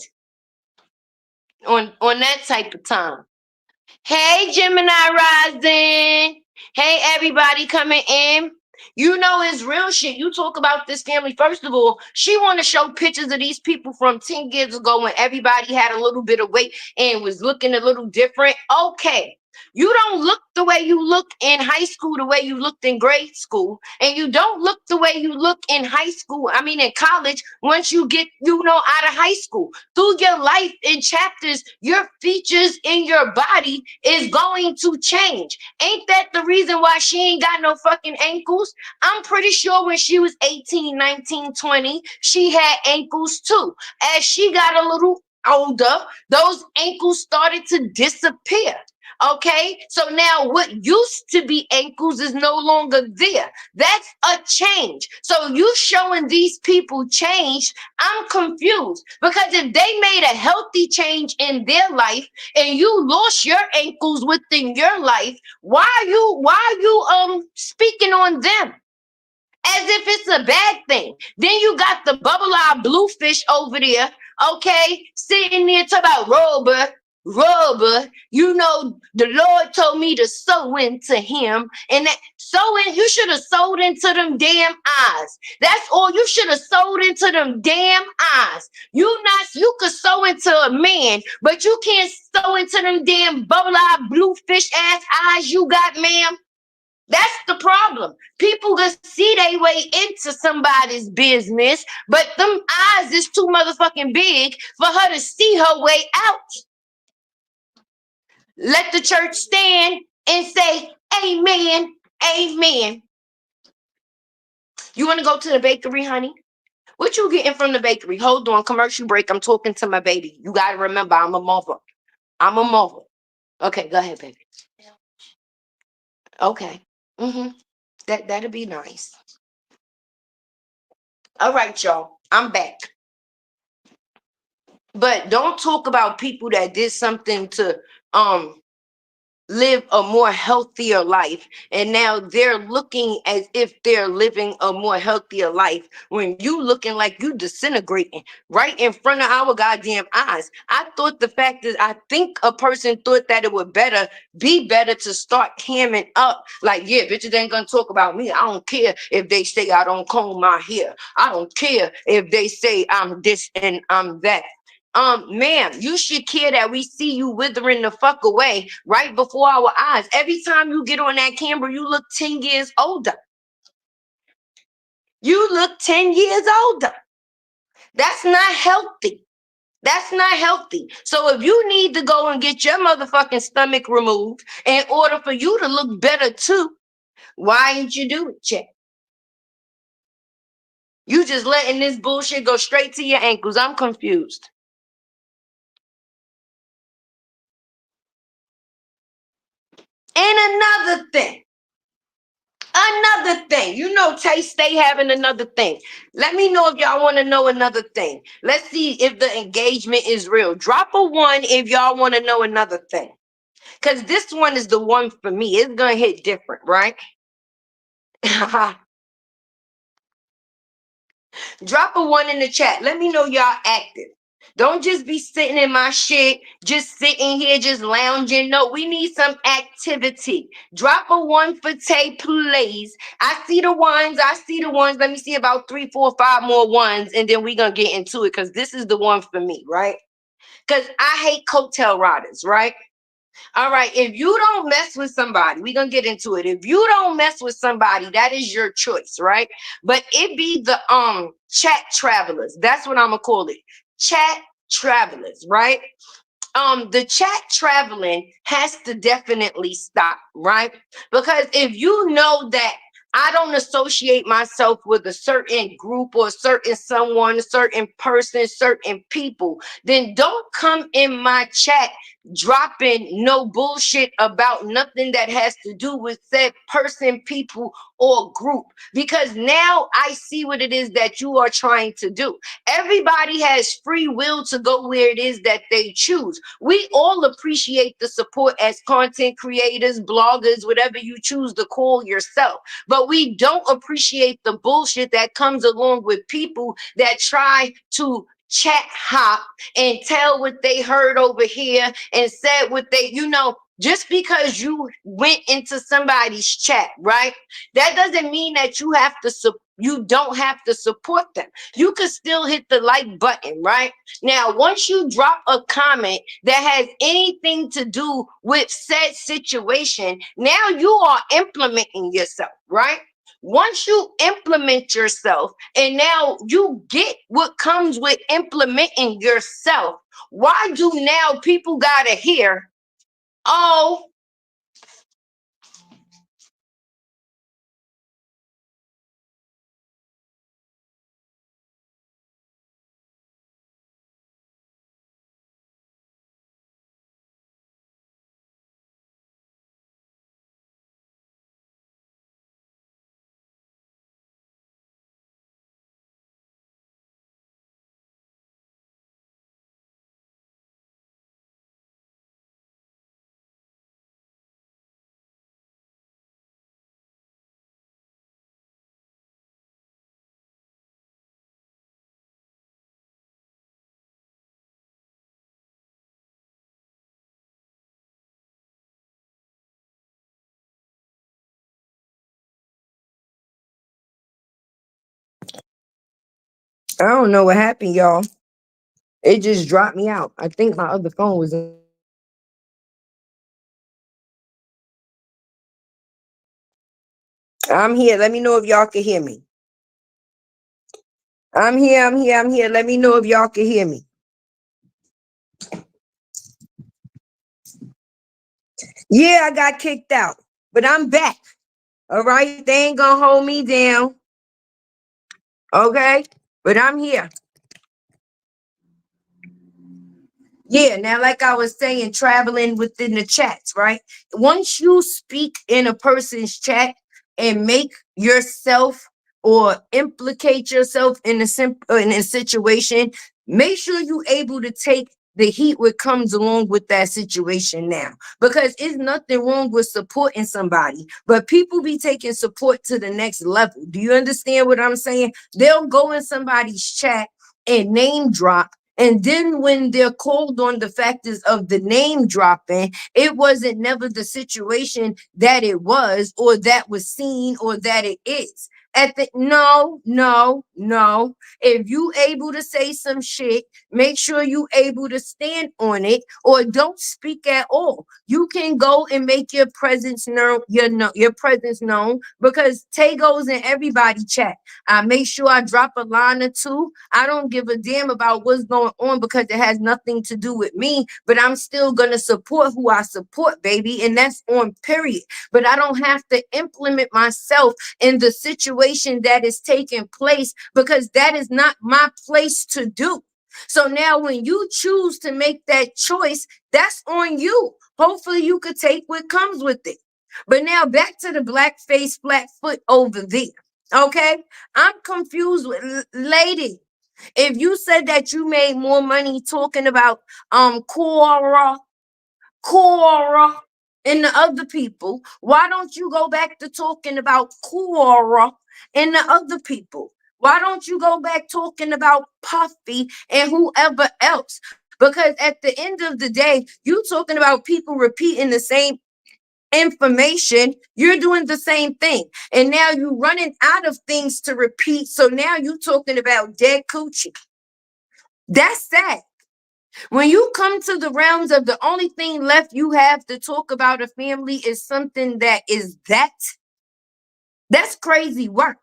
[SPEAKER 1] On that type of time. Hey, Gemini Rising. Hey, everybody coming in. You know it's real shit. You talk about this family. First of all, she want to show pictures of these people from 10 years ago when everybody had a little bit of weight and was looking a little different. Okay. You don't look the way you look in high school, the way you looked in grade school, and you don't look the way you look in high school. I mean, in college, once you get, out of high school. Through your life in chapters, your features in your body is going to change. Ain't that the reason why she ain't got no fucking ankles? I'm pretty sure when she was 18, 19, 20, she had ankles too. As she got a little older, those ankles started to disappear. Okay, so now what used to be ankles is no longer there. That's a change. So you showing these people change, I'm confused, because if they made a healthy change in their life and you lost your ankles within your life, why are you speaking on them as if it's a bad thing? Then you got the bubble-eyed bluefish over there, okay, sitting there talking about rubber. The Lord told me to sow into him, and that sowing, you should have sowed into them damn eyes. That's all. You should have sowed into them damn eyes. You could sow into a man, but you can't sow into them damn bubble-eyed bluefish ass eyes you got, ma'am. That's the problem. People can see their way into somebody's business, but them eyes is too motherfucking big for her to see her way out. Let the church stand and say, amen, amen. You want to go to the bakery, honey? What you getting from the bakery? Hold on, commercial break. I'm talking to my baby. You got to remember, I'm a mother. Okay, go ahead, baby. Okay. That'll be nice. All right, y'all. I'm back. But don't talk about people that did something to live a more healthier life, and now they're looking as if they're living a more healthier life when you looking like you disintegrating right in front of our goddamn eyes. I think a person thought that it would be better to start camming up, like, yeah, bitches ain't gonna talk about me. I don't care if they say I don't comb my hair. I don't care if they say I'm this and I'm that. Ma'am, you should care that we see you withering the fuck away right before our eyes. Every time you get on that camera, you look 10 years older. You look 10 years older. That's not healthy. That's not healthy. So if you need to go and get your motherfucking stomach removed in order for you to look better too, why ain't you do it, Chet? You just letting this bullshit go straight to your ankles. I'm confused. And another thing, Tay stay having another thing. Let me know if y'all want to know another thing. Let's see if the engagement is real. Drop a 1 if y'all want to know another thing. Because this one is the one for me. It's going to hit different, right? Drop a one in the chat. Let me know y'all active. Don't just be sitting in my shit, just sitting here, just lounging. No, we need some activity. Drop a one for Tay, please. I see the ones. I see the ones. Let me see about 3, 4, 5 more ones, and then we're going to get into it because this is the one for me, right? Because I hate coattail riders, right? All right, if you don't mess with somebody, we're gonna get into it. If you don't mess with somebody, that is your choice, right? But it be the chat travelers. That's what I'm gonna call it. Chat travelers, right? The chat traveling has to definitely stop, right? Because if you know that I don't associate myself with a certain group or certain someone, a certain person, certain people, then don't come in my chat dropping no bullshit about nothing that has to do with said person, people, or group. Because now I see what it is that you are trying to do. Everybody has free will to go where it is that they choose. We all appreciate the support as content creators, bloggers, whatever you choose to call yourself. But we don't appreciate the bullshit that comes along with people that try to chat hop and tell what they heard over here and said what they, just because you went into somebody's chat, right? That doesn't mean that you don't have to support them. You could still hit the like button, right? Now, once you drop a comment that has anything to do with said situation, now you are implementing yourself, right? Once you implement yourself and now you get what comes with implementing yourself, why do now people gotta hear, oh, I don't know what happened, y'all. It just dropped me out. I think my other phone was in. I'm here. Let me know if y'all can hear me. I'm here. I'm here. I'm here. Let me know if y'all can hear me. Yeah, I got kicked out, but I'm back. All right. They ain't going to hold me down. Okay. But I'm here. Yeah, now, like I was saying, traveling within the chats, right? Once you speak in a person's chat and make yourself or implicate yourself in a situation, make sure you're able to take the heat what comes along with that situation now. Because it's nothing wrong with supporting somebody, but people be taking support to the next level. Do you understand what I'm saying? They'll go in somebody's chat and name drop, and then when they're called on the factors of the name dropping, it wasn't never the situation that it was or that was seen or that it is. No. If you able to say some shit, make sure you able to stand on it or don't speak at all. You can go and make your presence known, your presence known, because Tay goes in everybody chat. I make sure I drop a line or two. I don't give a damn about what's going on because it has nothing to do with me, but I'm still going to support who I support, baby. And that's on period. But I don't have to implement myself in the situation that is taking place because that is not my place to do. So now when you choose to make that choice, that's on you. Hopefully you could take what comes with it. But now back to the black face, flat foot over there. Okay, I'm confused with lady. If you said that you made more money talking about Cora and the other people, why don't you go back to talking about Cora and the other people? Why don't you go back talking about Puffy and whoever else? Because at the end of the day, you talking about people repeating the same information, you're doing the same thing. And now you running out of things to repeat. So now you talking about dead coochie. That's sad. When you come to the realms of the only thing left you have to talk about a family is something that is that's crazy work.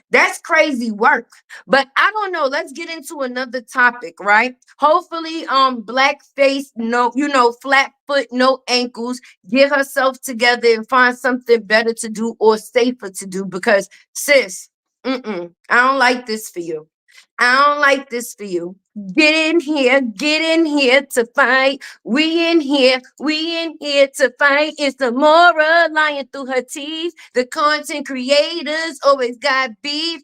[SPEAKER 1] That's crazy work. But I don't know. Let's get into another topic, right? Hopefully, blackface, no, flat foot, no ankles, get herself together and find something better to do or safer to do because sis, I don't like this for you. I don't like this for you. Get in here to fight. We in here to fight. It's the Mora lying through her teeth. The content creators always got beef.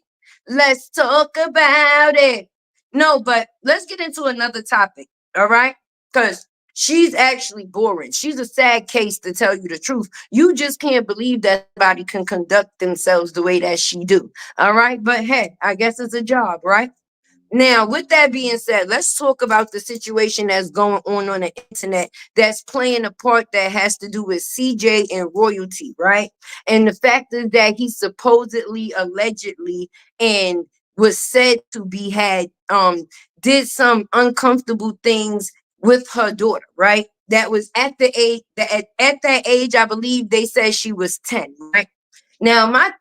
[SPEAKER 1] Let's talk about it. No, but let's get into another topic, all right? Because she's actually boring. She's a sad case to tell you the truth. You just can't believe that somebody can conduct themselves the way that she do. All right. But hey, I guess it's a job, right? Now, with that being said, let's talk about the situation that's going on the internet that's playing a part that has to do with CJ and royalty, right? And the fact is that he supposedly, allegedly, and was said to be had did some uncomfortable things with her daughter, right? That was at the age that at that age, I believe they said she was 10, right? Now, my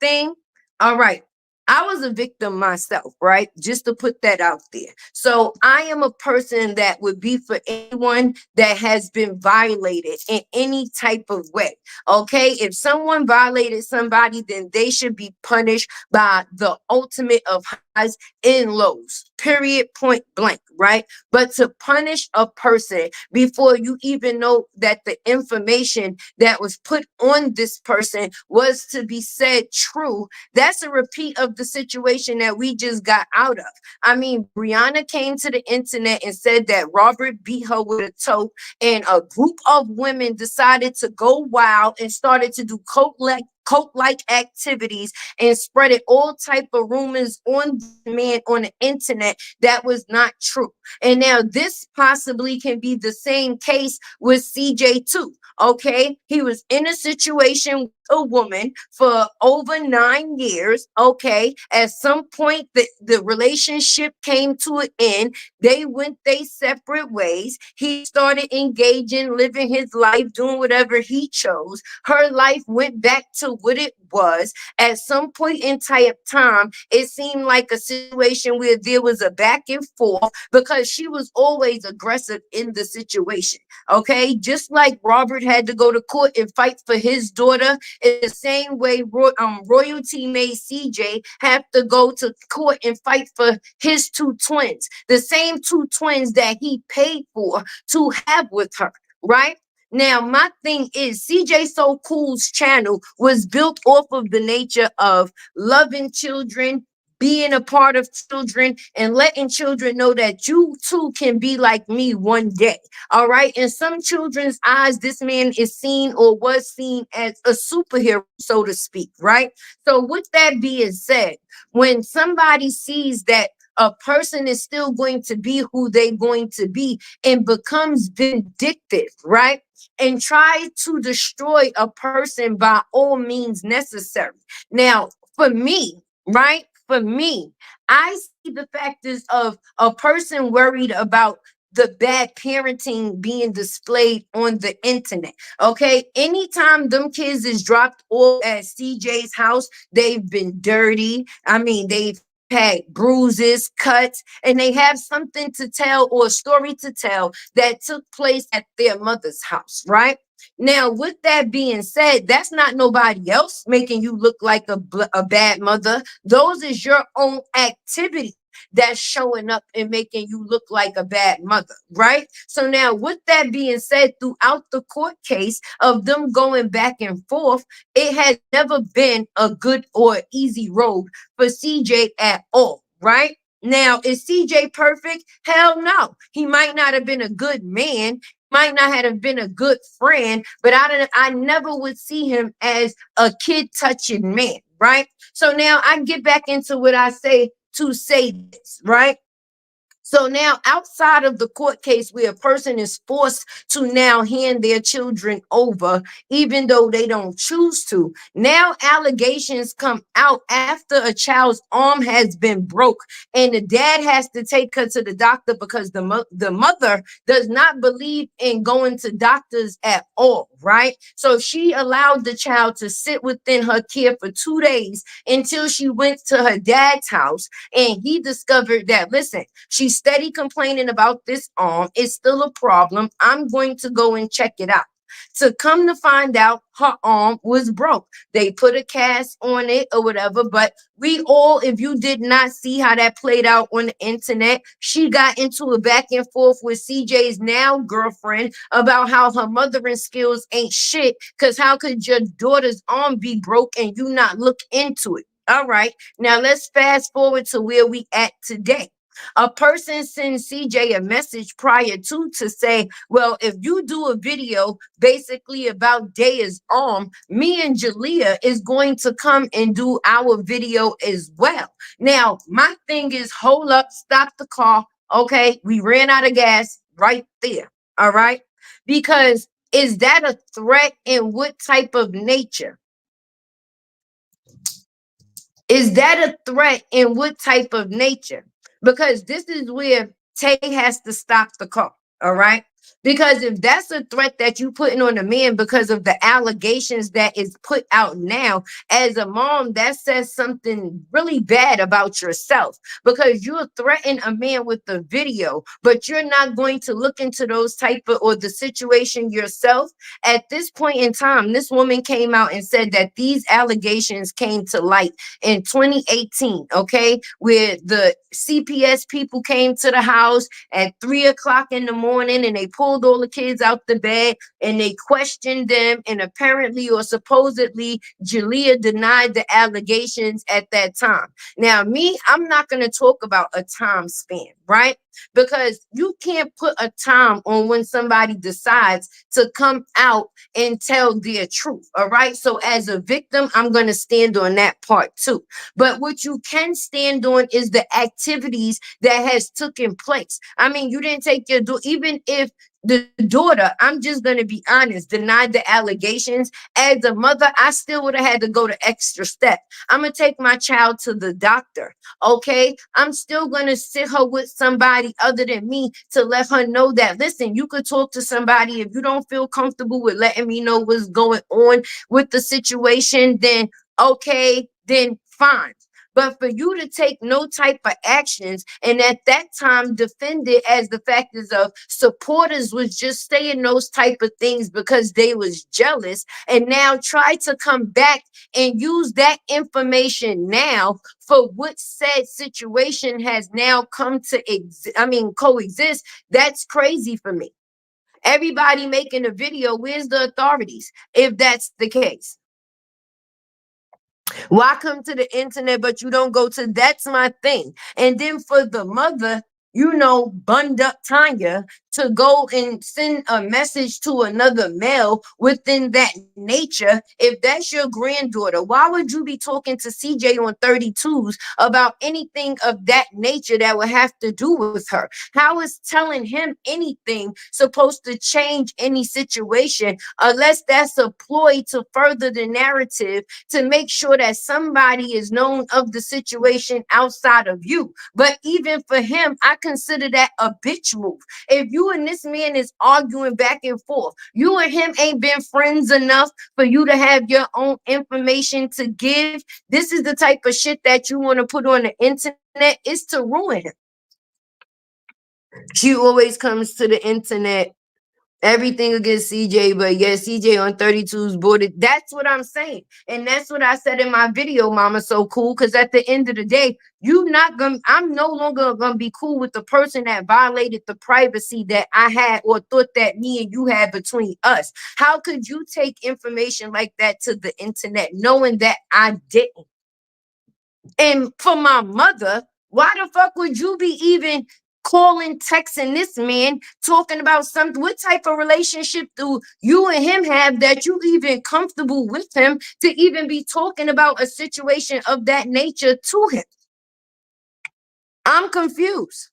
[SPEAKER 1] thing, all right. I was a victim myself, right? Just to put that out there. So I am a person that would be for anyone that has been violated in any type of way. Okay. If someone violated somebody, then they should be punished by the ultimate of highs and lows, period, point blank, right? But to punish a person before you even know that the information that was put on this person was to be said true, that's a repeat of the situation that we just got out of. I mean, Brianna came to the internet and said that Robert beat her with a toe, and a group of women decided to go wild and started to do cult-like activities and spreaded all type of rumors on this man on the internet that was not true. And now this possibly can be the same case with CJ too. Okay, he was in a situation with a woman for over 9 years. Okay, at some point the relationship came to an end. They went their separate ways. He started engaging, living his life, doing whatever he chose. Her life went back to what it was. At some point in time, it seemed like a situation where there was a back and forth because she was always aggressive in the situation. Okay, just like Robert had to go to court and fight for his daughter, in the same way royalty made CJ have to go to court and fight for his two twins, the same two twins that he paid for to have with her, right? Now, my thing is, CJ So Cool's channel was built off of the nature of loving children, being a part of children, and letting children know that you too can be like me one day. All right. In some children's eyes, this man is seen or was seen as a superhero, so to speak. Right. So, with that being said, when somebody sees that a person is still going to be who they're going to be and becomes vindictive, right? And try to destroy a person by all means necessary. Now, for me, right? For me, I see the factors of a person worried about the bad parenting being displayed on the internet. Okay. Anytime them kids is dropped off at CJ's house, they've been dirty. I mean, they've had bruises, cuts, and they have something to tell or a story to tell that took place at their mother's house, right? Now, with that being said, that's not nobody else making you look like a bad mother. Those is your own activity that's showing up and making you look like a bad mother, right? So now, with that being said, throughout the court case of them going back and forth, it has never been a good or easy road for CJ at all, right? Now, is CJ perfect? Hell no. He might not have been a good man, might not have been a good friend, but I never would see him as a kid touching man, right? So now I get back into what I say to say this, right? So now, outside of the court case where a person is forced to now hand their children over, even though they don't choose to, now allegations come out after a child's arm has been broke, and the dad has to take her to the doctor because the mother does not believe in going to doctors at all, right? So she allowed the child to sit within her care for 2 days until she went to her dad's house, and he discovered that, listen, she's steady complaining about this arm. It's still a problem. I'm going to go and check it out. To come to find out, her arm was broke. They put a cast on it or whatever, but we all, if you did not see how that played out on the internet, she got into a back and forth with CJ's now girlfriend about how her mothering skills ain't shit, because how could your daughter's arm be broke and you not look into it? All right, now let's fast forward to where we at today. A person sends CJ a message prior to say, well, if you do a video basically about Daya's arm, me and Jalea is going to come and do our video as well. Now, my thing is, hold up, stop the car. Okay, we ran out of gas right there. All right, because is that a threat, and what type of nature? Is that a threat, and what type of nature? Because this is where Tay has to stop the car. All right. Because if that's a threat that you putting on a man because of the allegations that is put out now, as a mom, that says something really bad about yourself, because you're threatening a man with the video, but you're not going to look into those type of, or the situation yourself. At this point in time, this woman came out and said that these allegations came to light in 2018, okay, where the CPS people came to the house at 3 o'clock in the morning, and they pulled all the kids out the bed and they questioned them. And apparently or supposedly, Jalea denied the allegations at that time. Now, me, I'm not going to talk about a time span, right? Because you can't put a time on when somebody decides to come out and tell their truth. All right. So as a victim, I'm going to stand on that part too. But what you can stand on is the activities that has taken place. I mean, you didn't take your even if the daughter, I'm just going to be honest, denied the allegations. As a mother, I still would have had to go the extra step. I'm going to take my child to the doctor. Okay. I'm still going to sit her with somebody other than me to let her know that, listen, you could talk to somebody. If you don't feel comfortable with letting me know what's going on with the situation, then okay, then fine. But for you to take no type of actions, and at that time defend it as the factors of supporters was just saying those type of things because they was jealous, and now try to come back and use that information now for what said situation has now come to coexist. That's crazy for me. Everybody making a video, where's the authorities if that's the case? Why come to the internet, but you don't go to, that's my thing. And then for the mother, bund up Tanya to go and send a message to another male within that nature. If that's your granddaughter, why would you be talking to CJ on 32s about anything of that nature that would have to do with her? How is telling him anything supposed to change any situation, unless that's a ploy to further the narrative to make sure that somebody is known of the situation outside of you? But even for him, I consider that a bitch move. If you and this man is arguing back and forth, you and him ain't been friends enough for you to have your own information to give. This is the type of shit that you want to put on the internet, is to ruin him. She always comes to the internet, everything against CJ, but yeah, CJ on 32's boarded. That's what I'm saying. And that's what I said in my video, Mama So Cool. Because at the end of the day, I'm no longer gonna be cool with the person that violated the privacy that I had or thought that me and you had between us. How could you take information like that to the internet knowing that I didn't? And for my mother, why the fuck would you be even calling, texting this man, talking about something. What type of relationship do you and him have that you even comfortable with him to even be talking about a situation of that nature to him? I'm confused.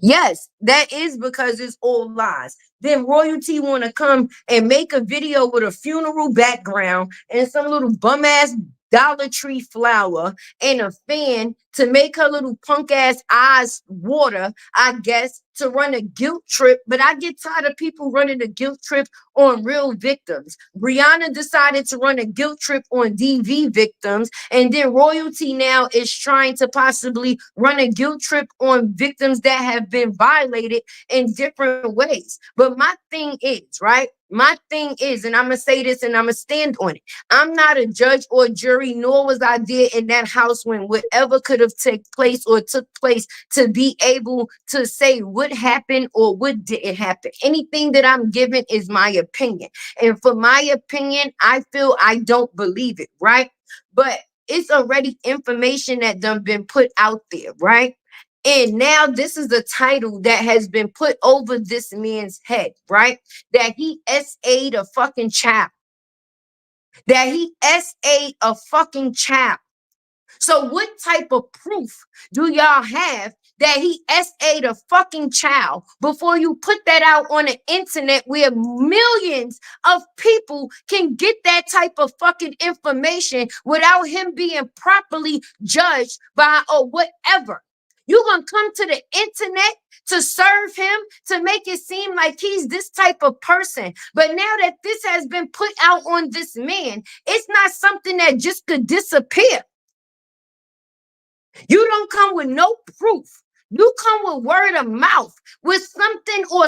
[SPEAKER 1] Yes, that is because it's all lies. Then royalty want to come and make a video with a funeral background and some little bum ass Dollar Tree flower and a fan to make her little punk ass eyes water, I guess, to run a guilt trip. But I get tired of people running a guilt trip on real victims. Brianna decided to run a guilt trip on DV victims, and then royalty now is trying to possibly run a guilt trip on victims that have been violated in different ways. But my thing is, right? My thing is, and I'm going to say this and I'm going to stand on it. I'm not a judge or jury, nor was I there in that house when whatever could have taken place or took place to be able to say what happened or what didn't happen. Anything that I'm giving is my opinion. And for my opinion, I feel I don't believe it, right? But it's already information that done been put out there, right? And now this is the title that has been put over this man's head, right? That he SA'd a fucking child. That he SA'd a fucking child. So what type of proof do y'all have that he SA'd a fucking child before you put that out on the internet where millions of people can get that type of fucking information without him being properly judged by or whatever? You're going to come to the internet to serve him, to make it seem like he's this type of person. But now that this has been put out on this man, it's not something that just could disappear. You don't come with no proof. You come with word of mouth, with something or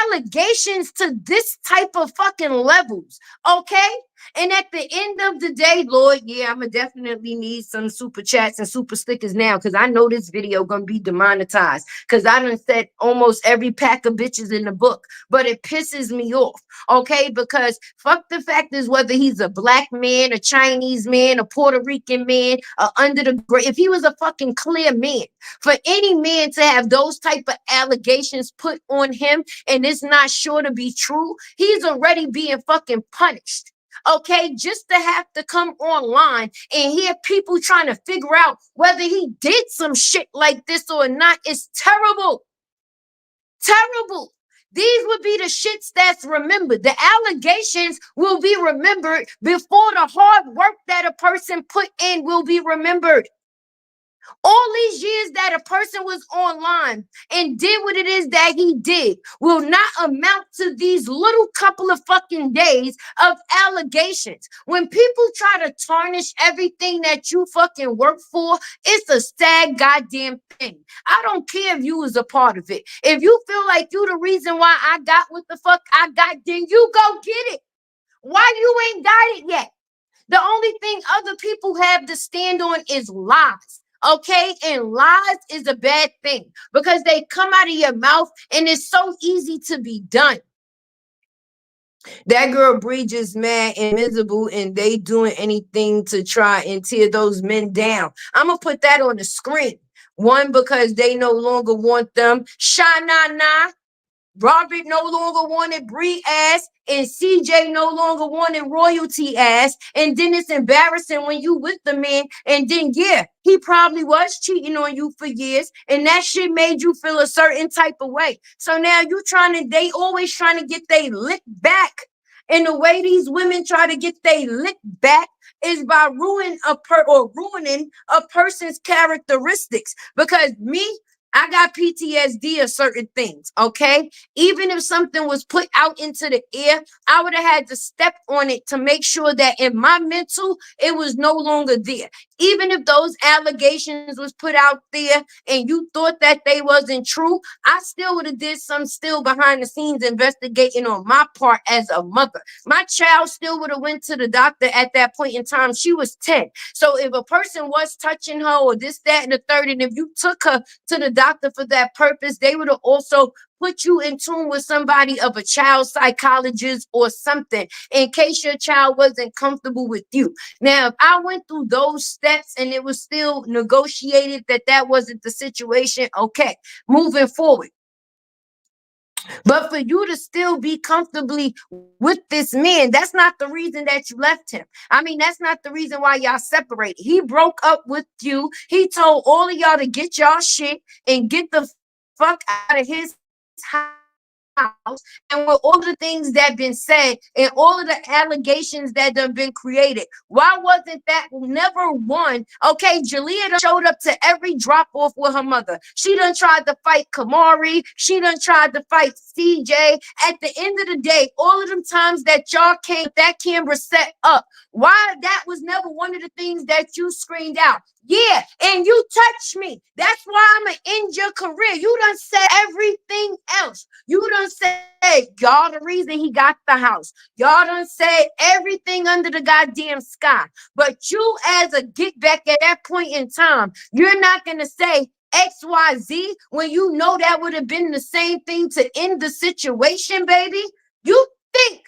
[SPEAKER 1] allegations to this type of fucking levels, okay? And at the end of the day, Lord, yeah, I'm going to definitely need some super chats and super stickers now because I know this video going to be demonetized because I done said almost every pack of bitches in the book, but it pisses me off, okay? Because fuck the fact is whether he's a black man, a Chinese man, a Puerto Rican man, under the grave. If he was a fucking clear man, for any man to have those type of allegations put on him and it's not sure to be true, he's already being fucking punished. Okay, just to have to come online and hear people trying to figure out whether he did some shit like this or not is terrible. Terrible. These would be the shits that's remembered. The allegations will be remembered before the hard work that a person put in will be remembered. All these years that a person was online and did what it is that he did will not amount to these little couple of fucking days of allegations. When people try to tarnish everything that you fucking work for, it's a sad goddamn thing. I don't care if you was a part of it. If you feel like you the reason why I got what the fuck I got, then you go get it. Why you ain't got it yet? The only thing other people have to stand on is lies. Okay, and lies is a bad thing because they come out of your mouth and it's so easy to be done. That girl Bree just mad and miserable and they doing anything to try and tear those men down. I'm gonna put that on the screen. One, because they no longer want them. Sha-na-na. Robert no longer wanted Bree ass, and CJ no longer wanted royalty ass. And then it's embarrassing when you with the man, and then yeah, he probably was cheating on you for years, and that shit made you feel a certain type of way. So now you they always trying to get they lick back. And the way these women try to get they lick back is by ruining a person's characteristics. Because me, I got PTSD of certain things, okay? Even if something was put out into the air, I would have had to step on it to make sure that in my mental, it was no longer there. Even if those allegations was put out there and you thought that they wasn't true, I still would have did some still behind the scenes investigating on my part as a mother. My child still would have went to the doctor at that point in time. She was 10. So if a person was touching her or this, that, and the third, and if you took her to the doctor for that purpose, they would have also put you in tune with somebody of a child psychologist or something in case your child wasn't comfortable with you. Now, if I went through those steps and it was still negotiated that that wasn't the situation, okay, moving forward. But for you to still be comfortably with this man, that's not the reason that you left him. I mean, that's not the reason why y'all separated. He broke up with you. He told all of y'all to get y'all shit and get the fuck out of his house. And with all the things that been said and all of the allegations that have been created, why wasn't that never one? Okay, Jalea done showed up to every drop off with her mother. She done tried to fight Kamari. She done tried to fight CJ. At the end of the day, all of them times that y'all came with that camera set up, why that was never one of the things that you screamed out? Yeah, and you touched me. That's why I'm going to end your career. You done said everything else. You done said, y'all the reason he got the house. Y'all done said everything under the goddamn sky. But you as a get back at that point in time, you're not going to say XYZ when you know that would have been the same thing to end the situation, baby. You think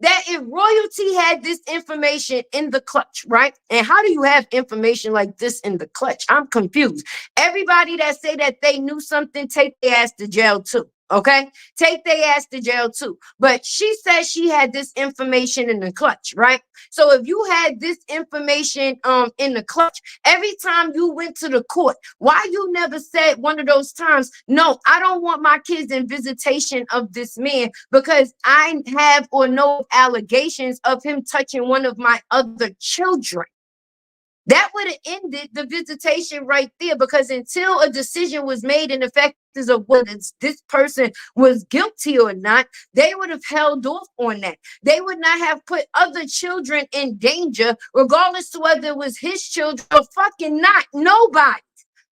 [SPEAKER 1] that if royalty had this information in the clutch, right? And how do you have information like this in the clutch? I'm confused. Everybody that say that they knew something, take their ass to jail too. Okay, take their ass to jail too. But she said she had this information in the clutch, right? So if you had this information in the clutch, every time you went to the court, why you never said one of those times, no, I don't want my kids in visitation of this man because I have or know allegations of him touching one of my other children? That would have ended the visitation right there, because until a decision was made in the factors of whether this person was guilty or not, they would have held off on that. They would not have put other children in danger, regardless to whether it was his children or fucking not. Nobody.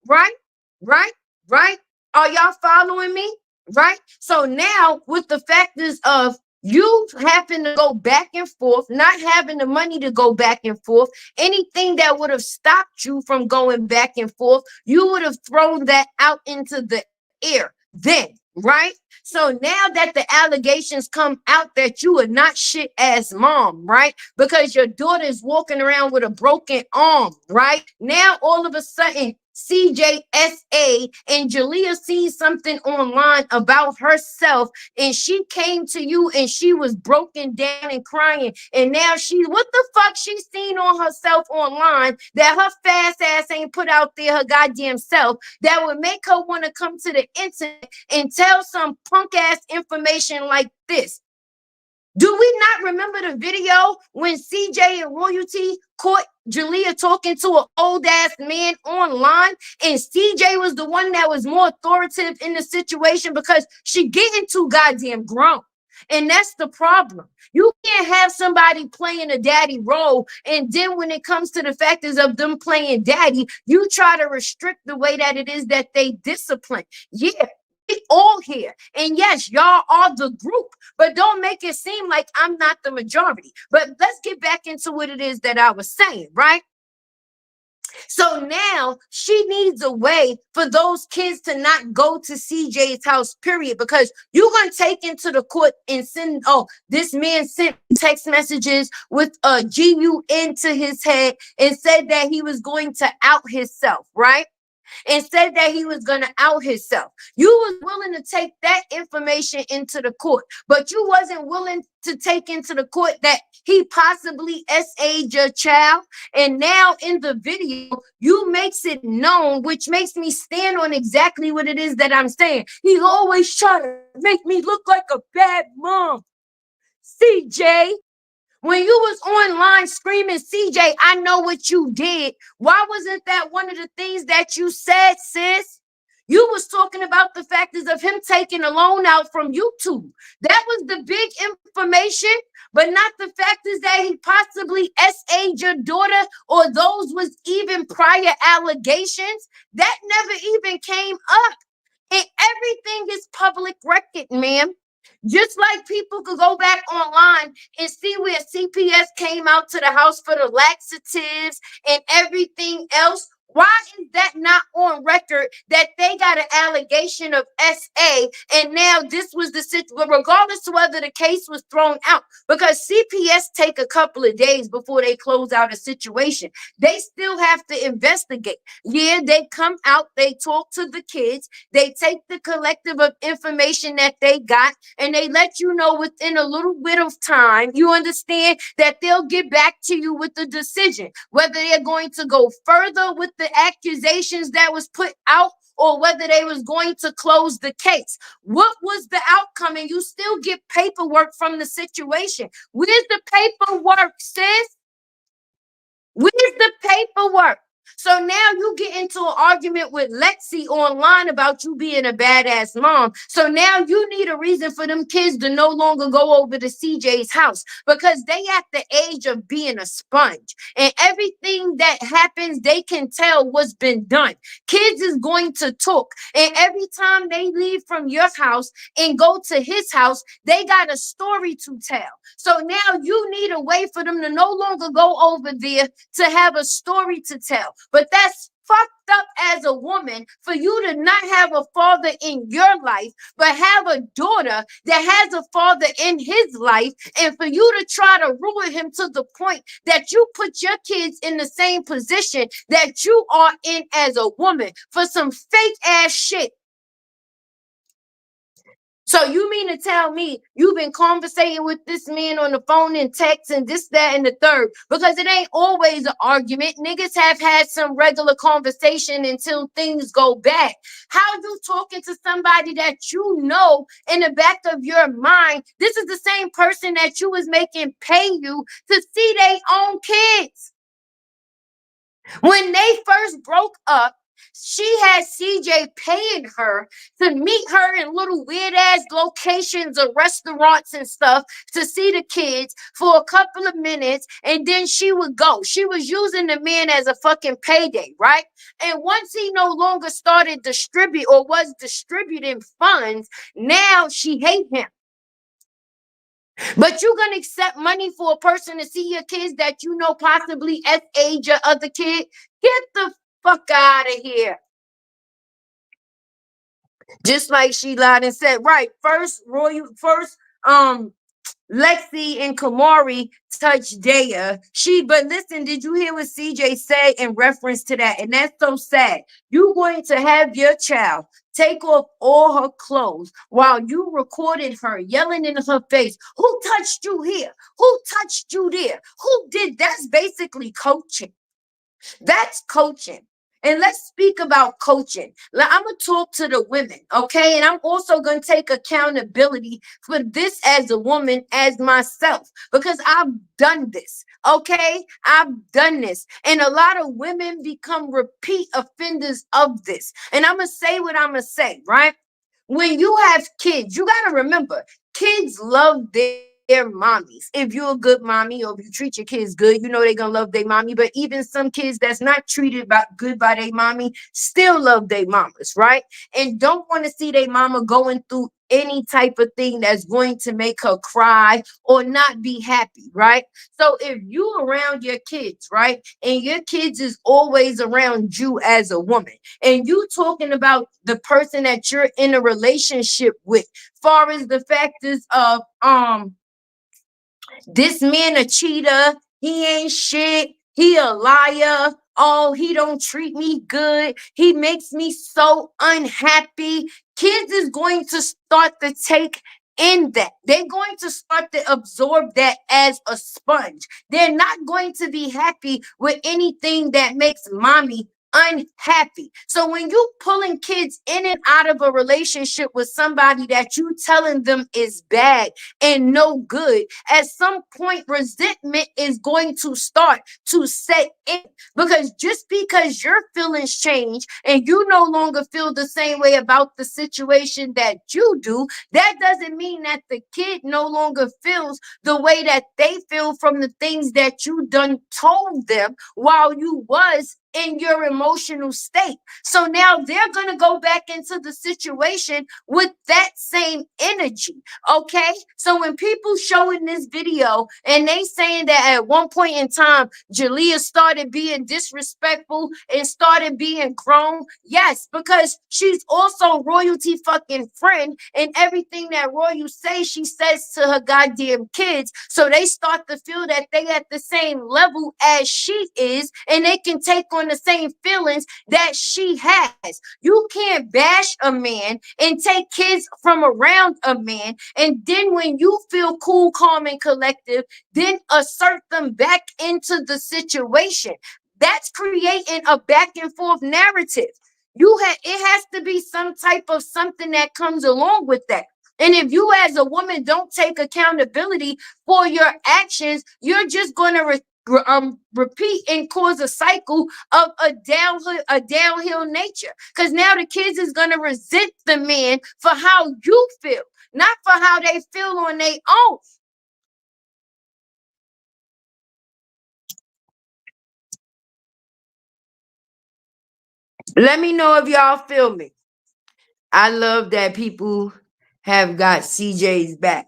[SPEAKER 1] Right? Right? Right? Are y'all following me? Right? So now with the factors of you having to go back and forth, not having the money to go back and forth, anything that would have stopped you from going back and forth, you would have thrown that out into the air then, right? So now that the allegations come out that you are not shit as mom, right? Because your daughter is walking around with a broken arm, right? Now all of a sudden CJSA and Jalea sees something online about herself, and she came to you and she was broken down and crying, and now what the fuck she seen on herself online that her fast ass ain't put out there her goddamn self that would make her want to come to the internet and tell some punk ass information like this? Do we not remember the video when CJ and Royalty caught Jalea talking to an old ass man online, and CJ was the one that was more authoritative in the situation because she getting too goddamn grown? And that's the problem. You can't have somebody playing a daddy role, and then when it comes to the factors of them playing daddy, you try to restrict the way that it is that they discipline. Yeah, we all here. And yes, y'all are the group, but don't make it seem like I'm not the majority. But let's get back into what it is that I was saying, right? So now she needs a way for those kids to not go to CJ's house, period, because you're going to take into the court and send, oh, this man sent text messages with a GUN to his head and said that he was going to out himself, right? And said that he was going to out himself. You was willing to take that information into the court, but you wasn't willing to take into the court that he possibly SA'd your child. And now in the video, you makes it known, which makes me stand on exactly what it is that I'm saying. He's always trying to make me look like a bad mom. CJ, when you was online screaming, CJ, I know what you did. Why wasn't that one of the things that you said, sis? You was talking about the factors of him taking a loan out from YouTube. That was the big information, but not the factors that he possibly SA'd your daughter, or those was even prior allegations. That never even came up. And everything is public record, ma'am. Just like people could go back online and see where CPS came out to the house for the laxatives and everything else. Why is that not on record that they got an allegation of SA and now this was the situation, regardless of whether the case was thrown out? Because CPS take a couple of days before they close out a situation. They still have to investigate. Yeah, they come out, they talk to the kids, they take the collective of information that they got, and they let you know within a little bit of time, you understand, that they'll get back to you with the decision, whether they're going to go further with the accusations that was put out or whether they was going to close the case. What was the outcome? And you still get paperwork from the situation. Where's the paperwork, sis? Where's the paperwork? So now you get into an argument with Lexi online about you being a badass mom. So now you need a reason for them kids to no longer go over to CJ's house because they at the age of being a sponge. And everything that happens, they can tell what's been done. Kids is going to talk. And every time they leave from your house and go to his house, they got a story to tell. So now you need a way for them to no longer go over there to have a story to tell. But that's fucked up as a woman for you to not have a father in your life, but have a daughter that has a father in his life, and for you to try to ruin him to the point that you put your kids in the same position that you are in as a woman for some fake ass shit. So you mean to tell me you've been conversating with this man on the phone and text and this, that, and the third? Because it ain't always an argument. Niggas have had some regular conversation until things go bad. How you talking to somebody that you know in the back of your mind, this is the same person that you was making pay you to see their own kids? When they first broke up, she had CJ paying her to meet her in little weird ass locations or restaurants and stuff to see the kids for a couple of minutes, and then she would go. She was using the man as a fucking payday, right? And once he no longer started distribute or was distributing funds, now she hate him. But you're gonna accept money for a person to see your kids that you know possibly age your other kid? Get the fuck out of here. Just like she lied and said, right, first Lexi and Kamari touched Daya. But listen, did you hear what CJ said in reference to that? And that's so sad. You're going to have your child take off all her clothes while you recorded her yelling in her face, who touched you here? Who touched you there? Who did? That's basically coaching. That's coaching. And let's speak about coaching. I'm going to talk to the women, okay? And I'm also going to take accountability for this as a woman, as myself, because I've done this, okay? I've done this. And a lot of women become repeat offenders of this. And I'm going to say what I'm going to say, right? When you have kids, you got to remember, kids love their mommies. If you're a good mommy or if you treat your kids good, you know they're gonna love their mommy. But even some kids that's not treated good by their mommy still love their mamas, right? And don't want to see their mama going through any type of thing that's going to make her cry or not be happy, right? So if you around your kids, right, and your kids is always around you as a woman, and you talking about the person that you're in a relationship with, far as the factors of this man a cheater, he ain't shit, he a liar, oh, he don't treat me good, he makes me so unhappy. Kids is going to start to take in that. They're going to start to absorb that as a sponge. They're not going to be happy with anything that makes mommy unhappy. So when you pulling kids in and out of a relationship with somebody that you telling them is bad and no good, at some point resentment is going to start to set in, because just because your feelings change and you no longer feel the same way about the situation that you do, that doesn't mean that the kid no longer feels the way that they feel from the things that you done told them while you was
[SPEAKER 2] in your emotional state. So now they're going to go back into the situation with that same energy. Okay. So when people showing this video and they saying that at one point in time, Jalea started being disrespectful and started being grown. Yes, because she's also royalty fucking friend, and everything that Royal says, she says to her goddamn kids. So they start to feel that they at the same level as she is, and they can take on the same feelings that she has. You can't bash a man and take kids from around a man, and then when you feel cool, calm, and collective, then assert them back into the situation. That's creating a back and forth narrative. It has to be some type of something that comes along with that. And if you as a woman don't take accountability for your actions, you're just going to repeat and cause a cycle of a downhill nature. Because now the kids is going to resent the man for how you feel, not for how they feel on their own.
[SPEAKER 1] Let me know if y'all feel me. I love that people have got CJ's back.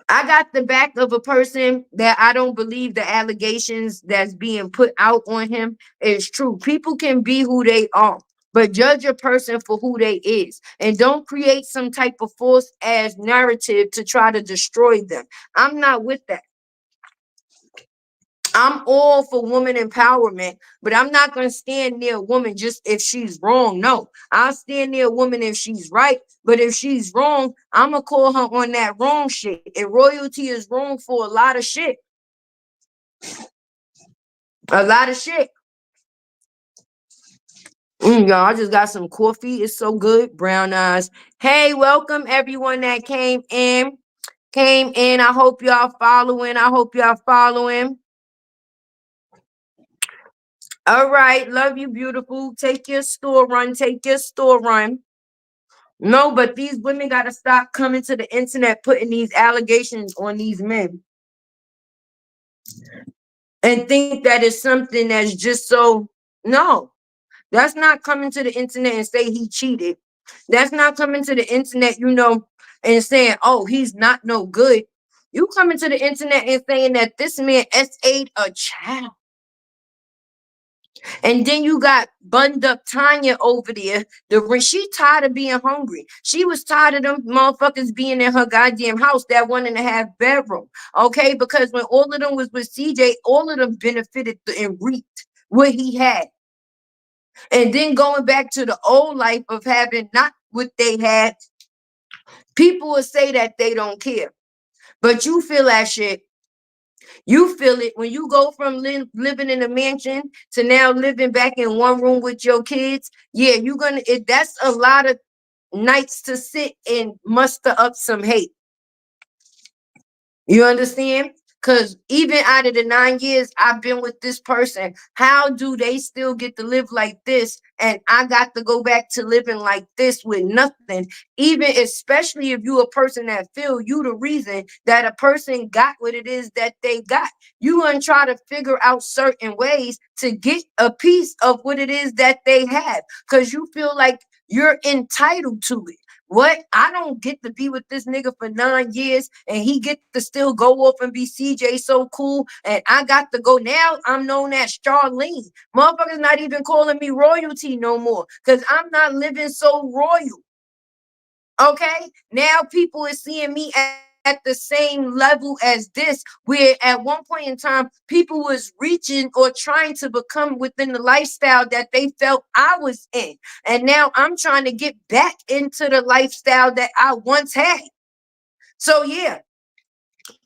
[SPEAKER 1] I got the back of a person that I don't believe the allegations that's being put out on him is true. People can be who they are, but judge a person for who they is, and don't create some type of false ass narrative to try to destroy them. I'm not with that. I'm all for woman empowerment, but I'm not going to stand near a woman just if she's wrong. No, I'll stand near a woman if she's right. But if she's wrong, I'm going to call her on that wrong shit. And royalty is wrong for a lot of shit. A lot of shit. Y'all, I just got some coffee. It's so good. Brown eyes. Hey, welcome everyone that came in. I hope y'all following. All right. Love you, beautiful. Take your store run. No, but these women got to stop coming to the internet putting these allegations on these men and think that it's something that's just so. No, that's not coming to the internet and say he cheated. That's not coming to the internet, and saying, oh, he's not no good. You coming to the internet and saying that this man SA'd a child. And then you got bunned up Tanya over there. She tired of being hungry. She was tired of them motherfuckers being in her goddamn house, that 1.5 bedroom. Okay, because when all of them was with CJ, all of them benefited and reaped what he had. And then going back to the old life of having not what they had, people will say that they don't care. But you feel that shit. You feel it when you go from living in a mansion to now living back in one room with your kids. Yeah, that's a lot of nights to sit and muster up some hate. You understand? Because even out of the 9 years I've been with this person, how do they still get to live like this? And I got to go back to living like this with nothing. Even especially if you a person that feel you the reason that a person got what it is that they got. You gonna try to figure out certain ways to get a piece of what it is that they have. Because you feel like you're entitled to it. What? I don't get to be with this nigga for 9 years and he get to still go off and be CJ so cool. And I got to go now. I'm known as Charlene. Motherfuckers not even calling me royalty no more because I'm not living so royal. Okay? Now people are seeing me at the same level as this, where at one point in time, people was reaching or trying to become within the lifestyle that they felt I was in. And now I'm trying to get back into the lifestyle that I once had. So yeah,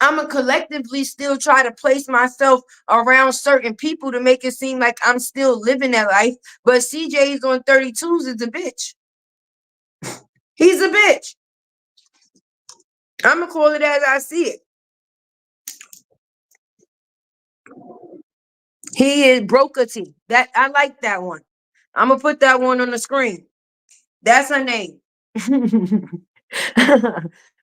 [SPEAKER 1] I'm going to collectively still try to place myself around certain people to make it seem like I'm still living that life. But CJ's on 32s is a bitch. He's a bitch. I'm going to call it as I see it. He is Broker T. That I like that one. I'm gonna put that one on the screen. That's her name.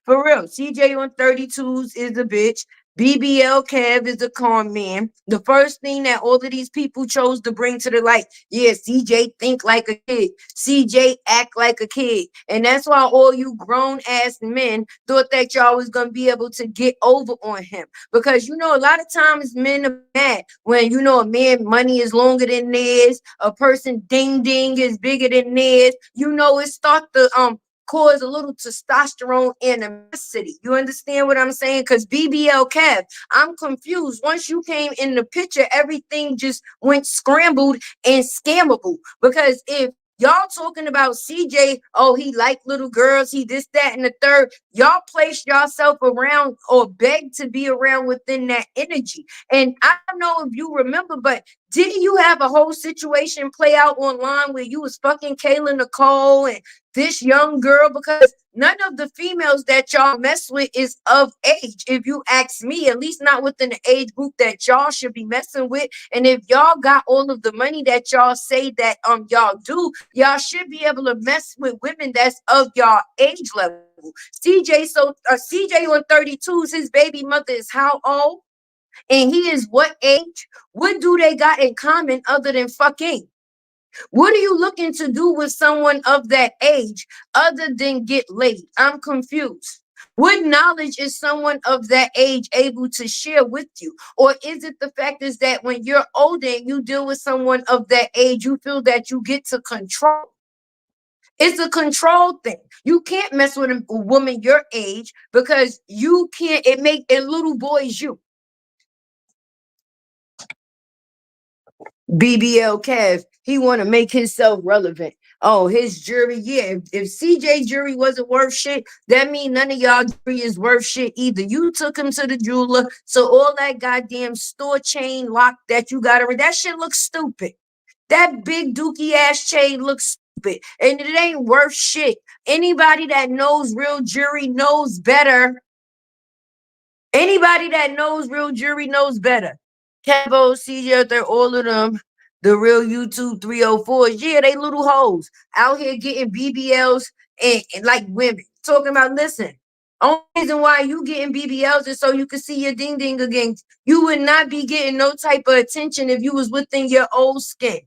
[SPEAKER 1] For real. CJ on 32s is a bitch.
[SPEAKER 2] BBL Kev is a con man. The first thing that all of these people chose to bring to the light, yeah, CJ think like a kid. CJ act like a kid. And that's why all you grown ass men thought that y'all was gonna be able to get over on him. Because you know, a lot of times men are mad when you know a man money is longer than theirs, a person ding ding is bigger than theirs. You know, it start to cause a little testosterone animosity. You understand what I'm saying? Because BBL Kev, I'm confused. Once you came in the picture, everything just went scrambled and scammable. Because if y'all talking about CJ, oh, he like little girls, he this, that, and the third. Y'all placed yourself around or begged to be around within that energy. And I don't know if you remember, but didn't you have a whole situation play out online where you was fucking Kayla Nicole and this young girl? Because none of the females that y'all mess with is of age. If you ask me, at least not within the age group that y'all should be messing with. And if y'all got all of the money that y'all say that y'all do, y'all should be able to mess with women that's of y'all age level. CJ on 32s, his baby mother is how old? And he is what age? What do they got in common other than fucking? What are you looking to do with someone of that age other than get laid? I'm confused. What knowledge is someone of that age able to share with you? Or is it the fact is that when you're older and you deal with someone of that age, you feel that you get to control? It's a control thing. You can't mess with a woman your age because you can't, it make a little boys you. BBL Kev, he want to make himself relevant. Oh, his jury, yeah. If CJ jury wasn't worth shit, that mean none of y'all jury is worth shit either. You took him to the jeweler, so all that goddamn store chain lock that you got around, that shit looks stupid. That big dookie ass chain looks stupid, and it ain't worth shit. Anybody that knows real jury knows better. Anybody that knows real jury knows better. Cavo, CJ out there, all of them, the real YouTube 304s, yeah, they little hoes out here getting BBLs and like women. Talking about, listen, only reason why you getting BBLs is so you can see your ding ding again. You would not be getting no type of attention if you was within your old skin.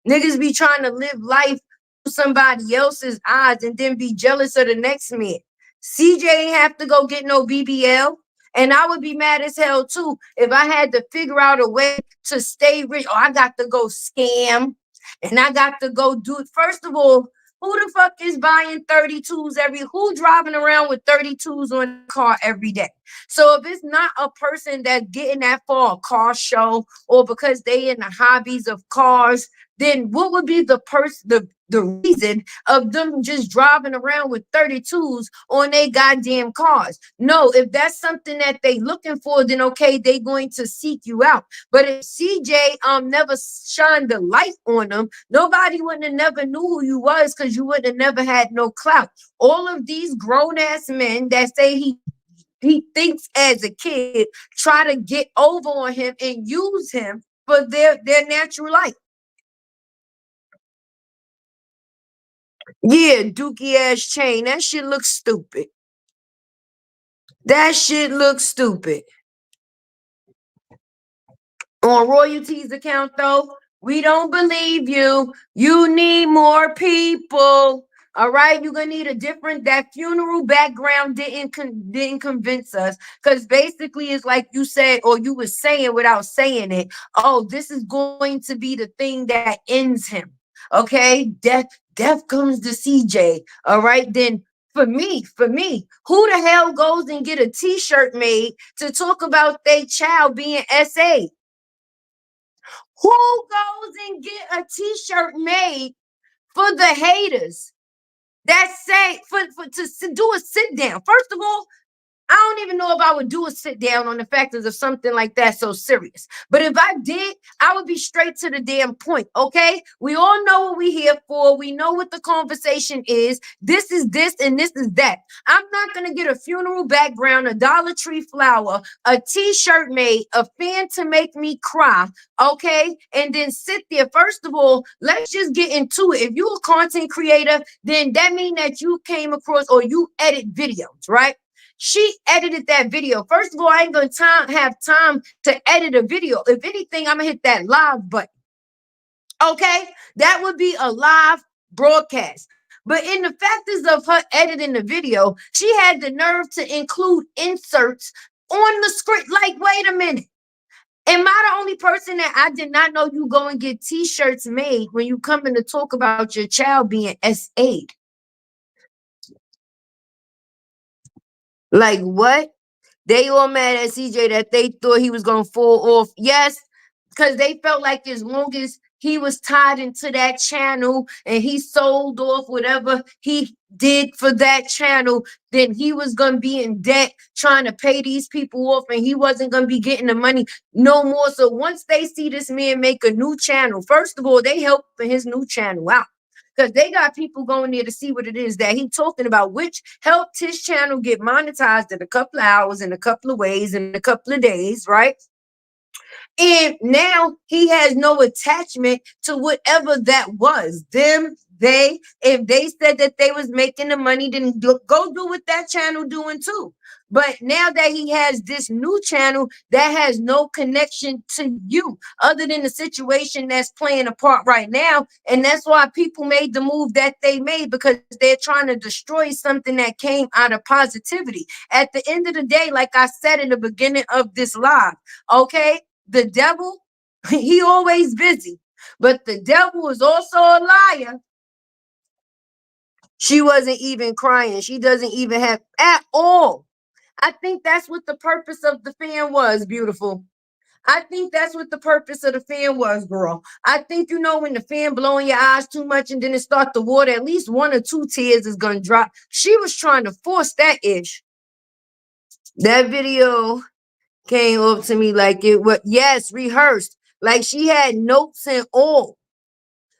[SPEAKER 2] Niggas be trying to live life through somebody else's eyes and then be jealous of the next man. CJ ain't have to go get no BBL. And I would be mad as hell too if I had to figure out a way to stay rich. Oh, I got to go scam and I got to go do it. First of all, who the fuck is buying 32s who driving around with 32s on the car every day? So if it's not a person that's getting that for a car show or because they in the hobbies of cars, then what would be the reason of them just driving around with 32s on their goddamn cars? No, if that's something that they looking for, then okay, they going to seek you out. But if CJ never shined the light on them, nobody wouldn't have never knew who you was because you would have never had no clout. All of these grown ass men that say he thinks as a kid try to get over on him and use him for their natural light. Yeah, dookie ass chain. That shit looks stupid. That shit looks stupid. On royalties account though, we don't believe you. You need more people. All right, you're gonna need a different. That funeral background didn't convince us because basically it's like you said or you were saying without saying it. Oh, this is going to be the thing that ends him. Okay, death comes to CJ. All right, then for me, who the hell goes and get a T-shirt made to talk about their child being SA? Who goes and get a T-shirt made for the haters that say for to do a sit down? First of all, I don't even know if I would do a sit down on the factors of something like that so serious. But if I did, I would be straight to the damn point, okay? We all know what we're here for. We know what the conversation is. This is this and this is that. I'm not going to get a funeral background, a Dollar Tree flower, a T-shirt made, a fan to make me cry, okay? And then sit there. First of all, let's just get into it. If you're a content creator, then that means that you came across or you edit videos, right? She edited that video. First of all, I ain't gonna have time to edit a video. If anything, I'm gonna hit that live button. Okay, that would be a live broadcast. But in the factors of her editing the video, she had the nerve to include inserts on the script. Like, wait a minute. Am I the only person that I did not know you go and get t-shirts made when you come in to talk about your child being SA'd? Like, what? They all mad at CJ that they thought he was going to fall off. Yes, because they felt like as long as he was tied into that channel and he sold off whatever he did for that channel, then he was going to be in debt trying to pay these people off and he wasn't going to be getting the money no more. So once they see this man make a new channel, first of all, they helping his new channel out. Because they got people going there to see what it is that he talking about, which helped his channel get monetized in a couple of hours, in a couple of ways, in a couple of days, right? And now he has no attachment to whatever that was. Them, they, if they said that they was making the money, then go do what that channel doing too. But now that he has this new channel that has no connection to you other than the situation that's playing a part right now. And that's why people made the move that they made, because they're trying to destroy something that came out of positivity. At the end of the day, like I said in the beginning of this live, okay, the devil, he always busy, but the devil is also a liar. She wasn't even crying. She doesn't even have at all. I think that's what the purpose of the fan was, beautiful. I think that's what the purpose of the fan was, girl. I think, you know, when the fan blowing your eyes too much and then it start to water, at least one or two tears is going to drop. She was trying to force that ish. That video came up to me like it was, yes, rehearsed. Like she had notes and all.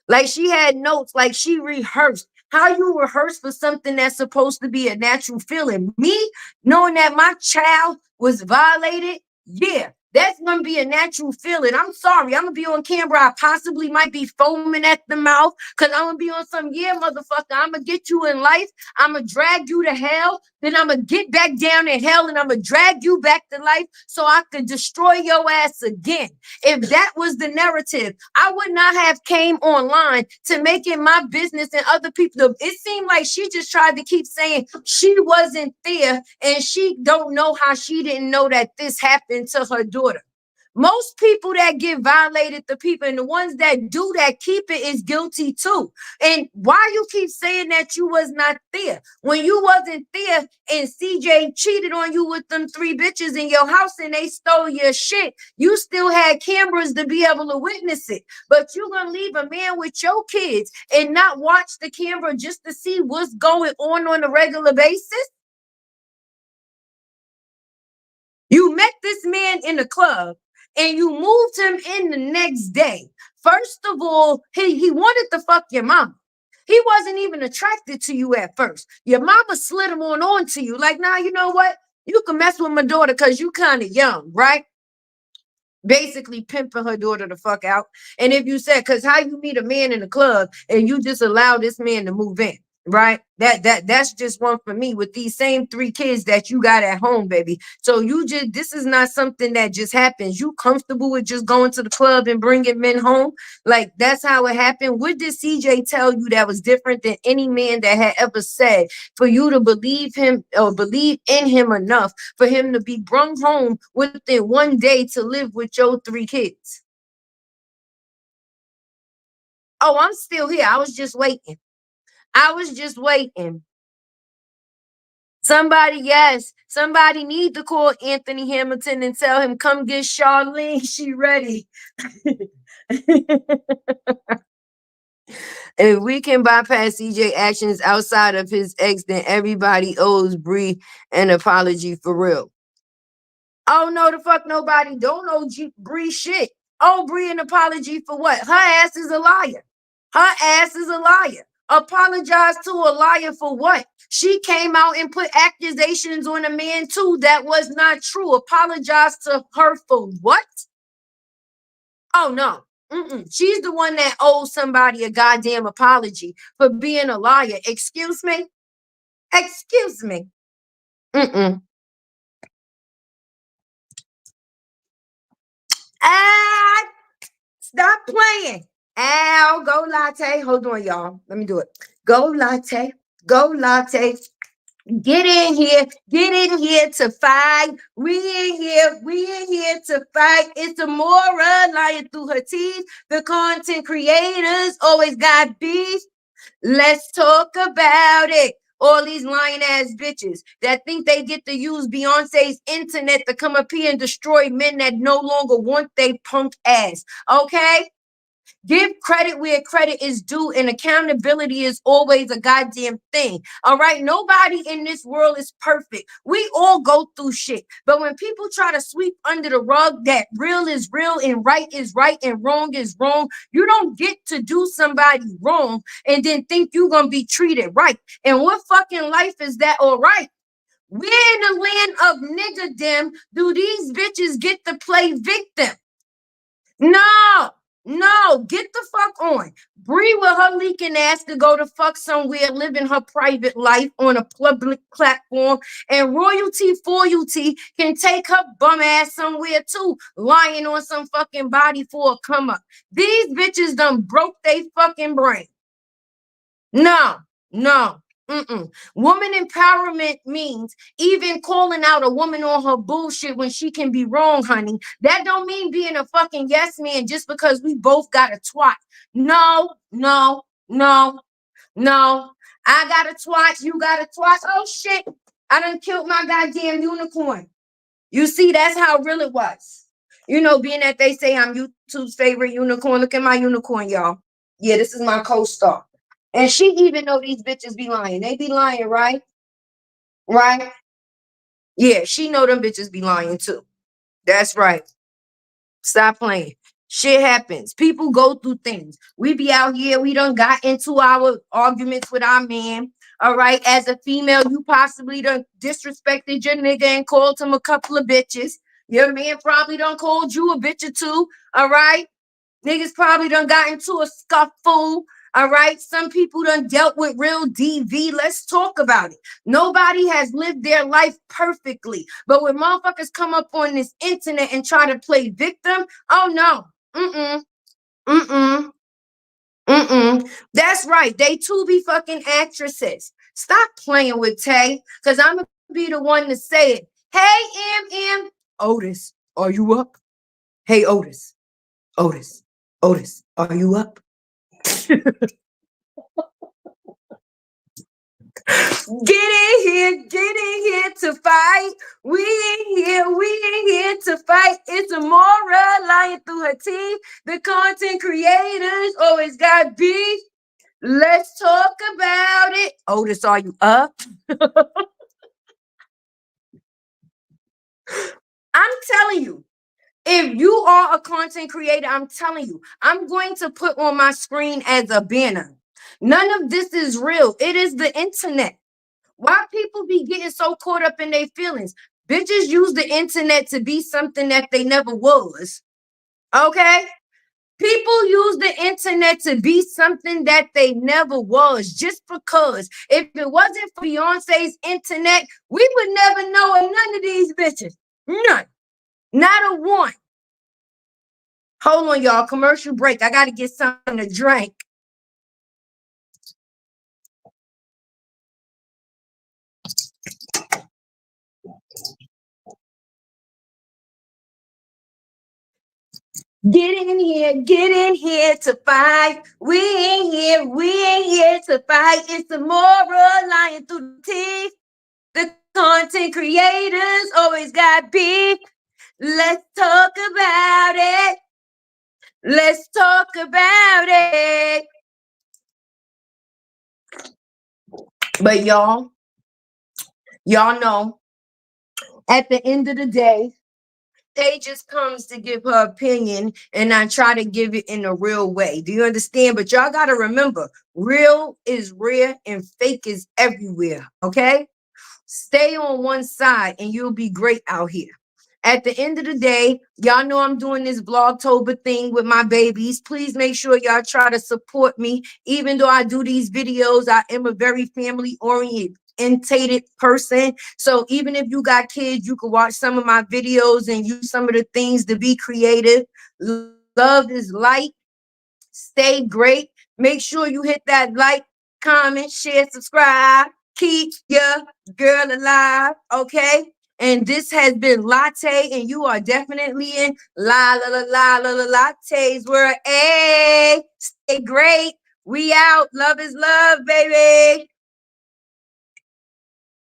[SPEAKER 2] Like she had notes, like she rehearsed. How you rehearse for something that's supposed to be a natural feeling? Me knowing that my child was violated, yeah, that's gonna be a natural feeling. I'm sorry, I'm gonna be on camera. I possibly might be foaming at the mouth because I'm gonna be on some, yeah, motherfucker. I'm gonna get you in life. I'm gonna drag you to hell. Then I'm gonna get back down in hell and I'm gonna drag you back to life so I could destroy your ass again. If that was the narrative, I would not have came online to make it my business and other people. It seemed like she just tried to keep saying she wasn't there and she don't know how she didn't know that this happened to her daughter. Most people that get violated, the people and the ones that do that keep it is guilty too. And why you keep saying that you was not there when you wasn't there and CJ cheated on you with them 3 bitches in your house and they stole your shit? You still had cameras to be able to witness it, but you gonna leave a man with your kids and not watch the camera just to see what's going on a regular basis? You met this man in the club and you moved him in the next day. First of all, he wanted to fuck your mama. He wasn't even attracted to you at first. Your mama slid him on to you. Like, nah, you know what? You can mess with my daughter because you kind of young, right? Basically pimping her daughter the fuck out. And if you said, because how you meet a man in the club and you just allow this man to move in, right? That's just one for me with these same 3 kids that you got at home, baby. So you just, this is not something that just happens. You comfortable with just going to the club and bringing men home? Like, that's how it happened. What did CJ tell you that was different than any man that had ever said for you to believe him or believe in him enough for him to be brung home within one day to live with your 3 kids? Oh, I'm still here. I was just waiting. I was just waiting. Somebody, yes, somebody need to call Anthony Hamilton and tell him, come get Charlene. She ready. If we can bypass CJ actions outside of his ex, then everybody owes Bree an apology for real. Oh, no, the fuck nobody don't owe Bree shit. Oh, Bree an apology for what? Her ass is a liar. Her ass is a liar. Apologize to a liar for what? She came out and put accusations on a man too that was not true. Apologize to her for what? Oh, no. She's the one that owes somebody a goddamn apology for being a liar. Excuse me? Excuse me. playing. Ow, go latte. Hold on, y'all. Let me do it. Go latte. Go latte. Get in here to fight. We in here to fight. It's Amora lying through her teeth. The content creators always got beef. Let's talk about it. All these lying ass bitches that think they get to use Beyonce's internet to come up here and destroy men that no longer want they punk ass. Okay? Give credit where credit is due, and accountability is always a goddamn thing. All right. Nobody in this world is perfect. We all go through shit. But when people try to sweep under the rug that real is real and right is right and wrong is wrong, you don't get to do somebody wrong and then think you're going to be treated right. And what fucking life is that? All right. We're in the land of niggerdom. Do these bitches get to play victim? No. No, get the fuck on. Bree with her leaking ass to go to fuck somewhere, living her private life on a public platform, and royalty foyalty can take her bum ass somewhere too, lying on some fucking body for a come up. These bitches done broke they fucking brain. No, no. Woman empowerment means even calling out a woman on her bullshit when she can be wrong, honey. That don't mean being a fucking yes man just because we both got a twat. No, no, no, no. I got a twat, you got a twat. Oh shit, I done killed my goddamn unicorn. You see, that's how real it was. You know, being that they say I'm YouTube's favorite unicorn. Look at my unicorn, y'all. Yeah, this is my co-star. And she even know these bitches be lying. They be lying, right? Right? Yeah, she know them bitches be lying too. That's right. Stop playing. Shit happens. People go through things. We be out here. We done got into our arguments with our man. All right. As a female, you possibly done disrespected your nigga and called him a couple of bitches. Your man probably done called you a bitch or two. All right. Niggas probably done got into a scuffle. All right. Some people done dealt with real DV. Let's talk about it. Nobody has lived their life perfectly. But when motherfuckers come up on this internet and try to play victim, oh no. Mm-mm. Mm-mm. Mm-mm. That's right. They too be fucking actresses. Stop playing with Tay. Cause I'm gonna be the one to say it. Hey, M. Otis, are you up? Hey, Otis. Otis, are you up? Get in here to fight. We in here to fight. It's Amora lying through her teeth. The content creators always got beef. Let's talk about it. Otis, are you up? I'm telling you. If you are a content creator, I'm telling you, I'm going to put on my screen as a banner. None of this is real. It is the internet. Why people be getting so caught up in their feelings? Bitches use the internet to be something that they never was. Okay? People use the internet to be something that they never was just because. If it wasn't for Beyonce's internet, we would never know of none of these bitches. None. Not a one. Hold on, y'all. Commercial break. I got to get something to drink. Get in here to fight. We ain't here to fight. It's the moral lying through the teeth. The content creators always got beef. Let's talk about it. Let's talk about it. But y'all know at the end of the day, they just comes to give her opinion and I try to give it in a real way. Do you understand? But y'all got to remember, real is rare and fake is everywhere. Okay? Stay on one side and you'll be great out here. At the end of the day, y'all know I'm doing this Vlogtober thing with my babies. Please make sure y'all try to support me. Even though I do these videos, I am a very family oriented person. So even if you got kids, you can watch some of my videos and use some of the things to be creative. Love is light. Stay great. Make sure you hit that like, comment, share, subscribe. Keep your girl alive, okay? And this has been Latte, and you are definitely in Latte's world. Hey, stay great. We out. Love is love, baby.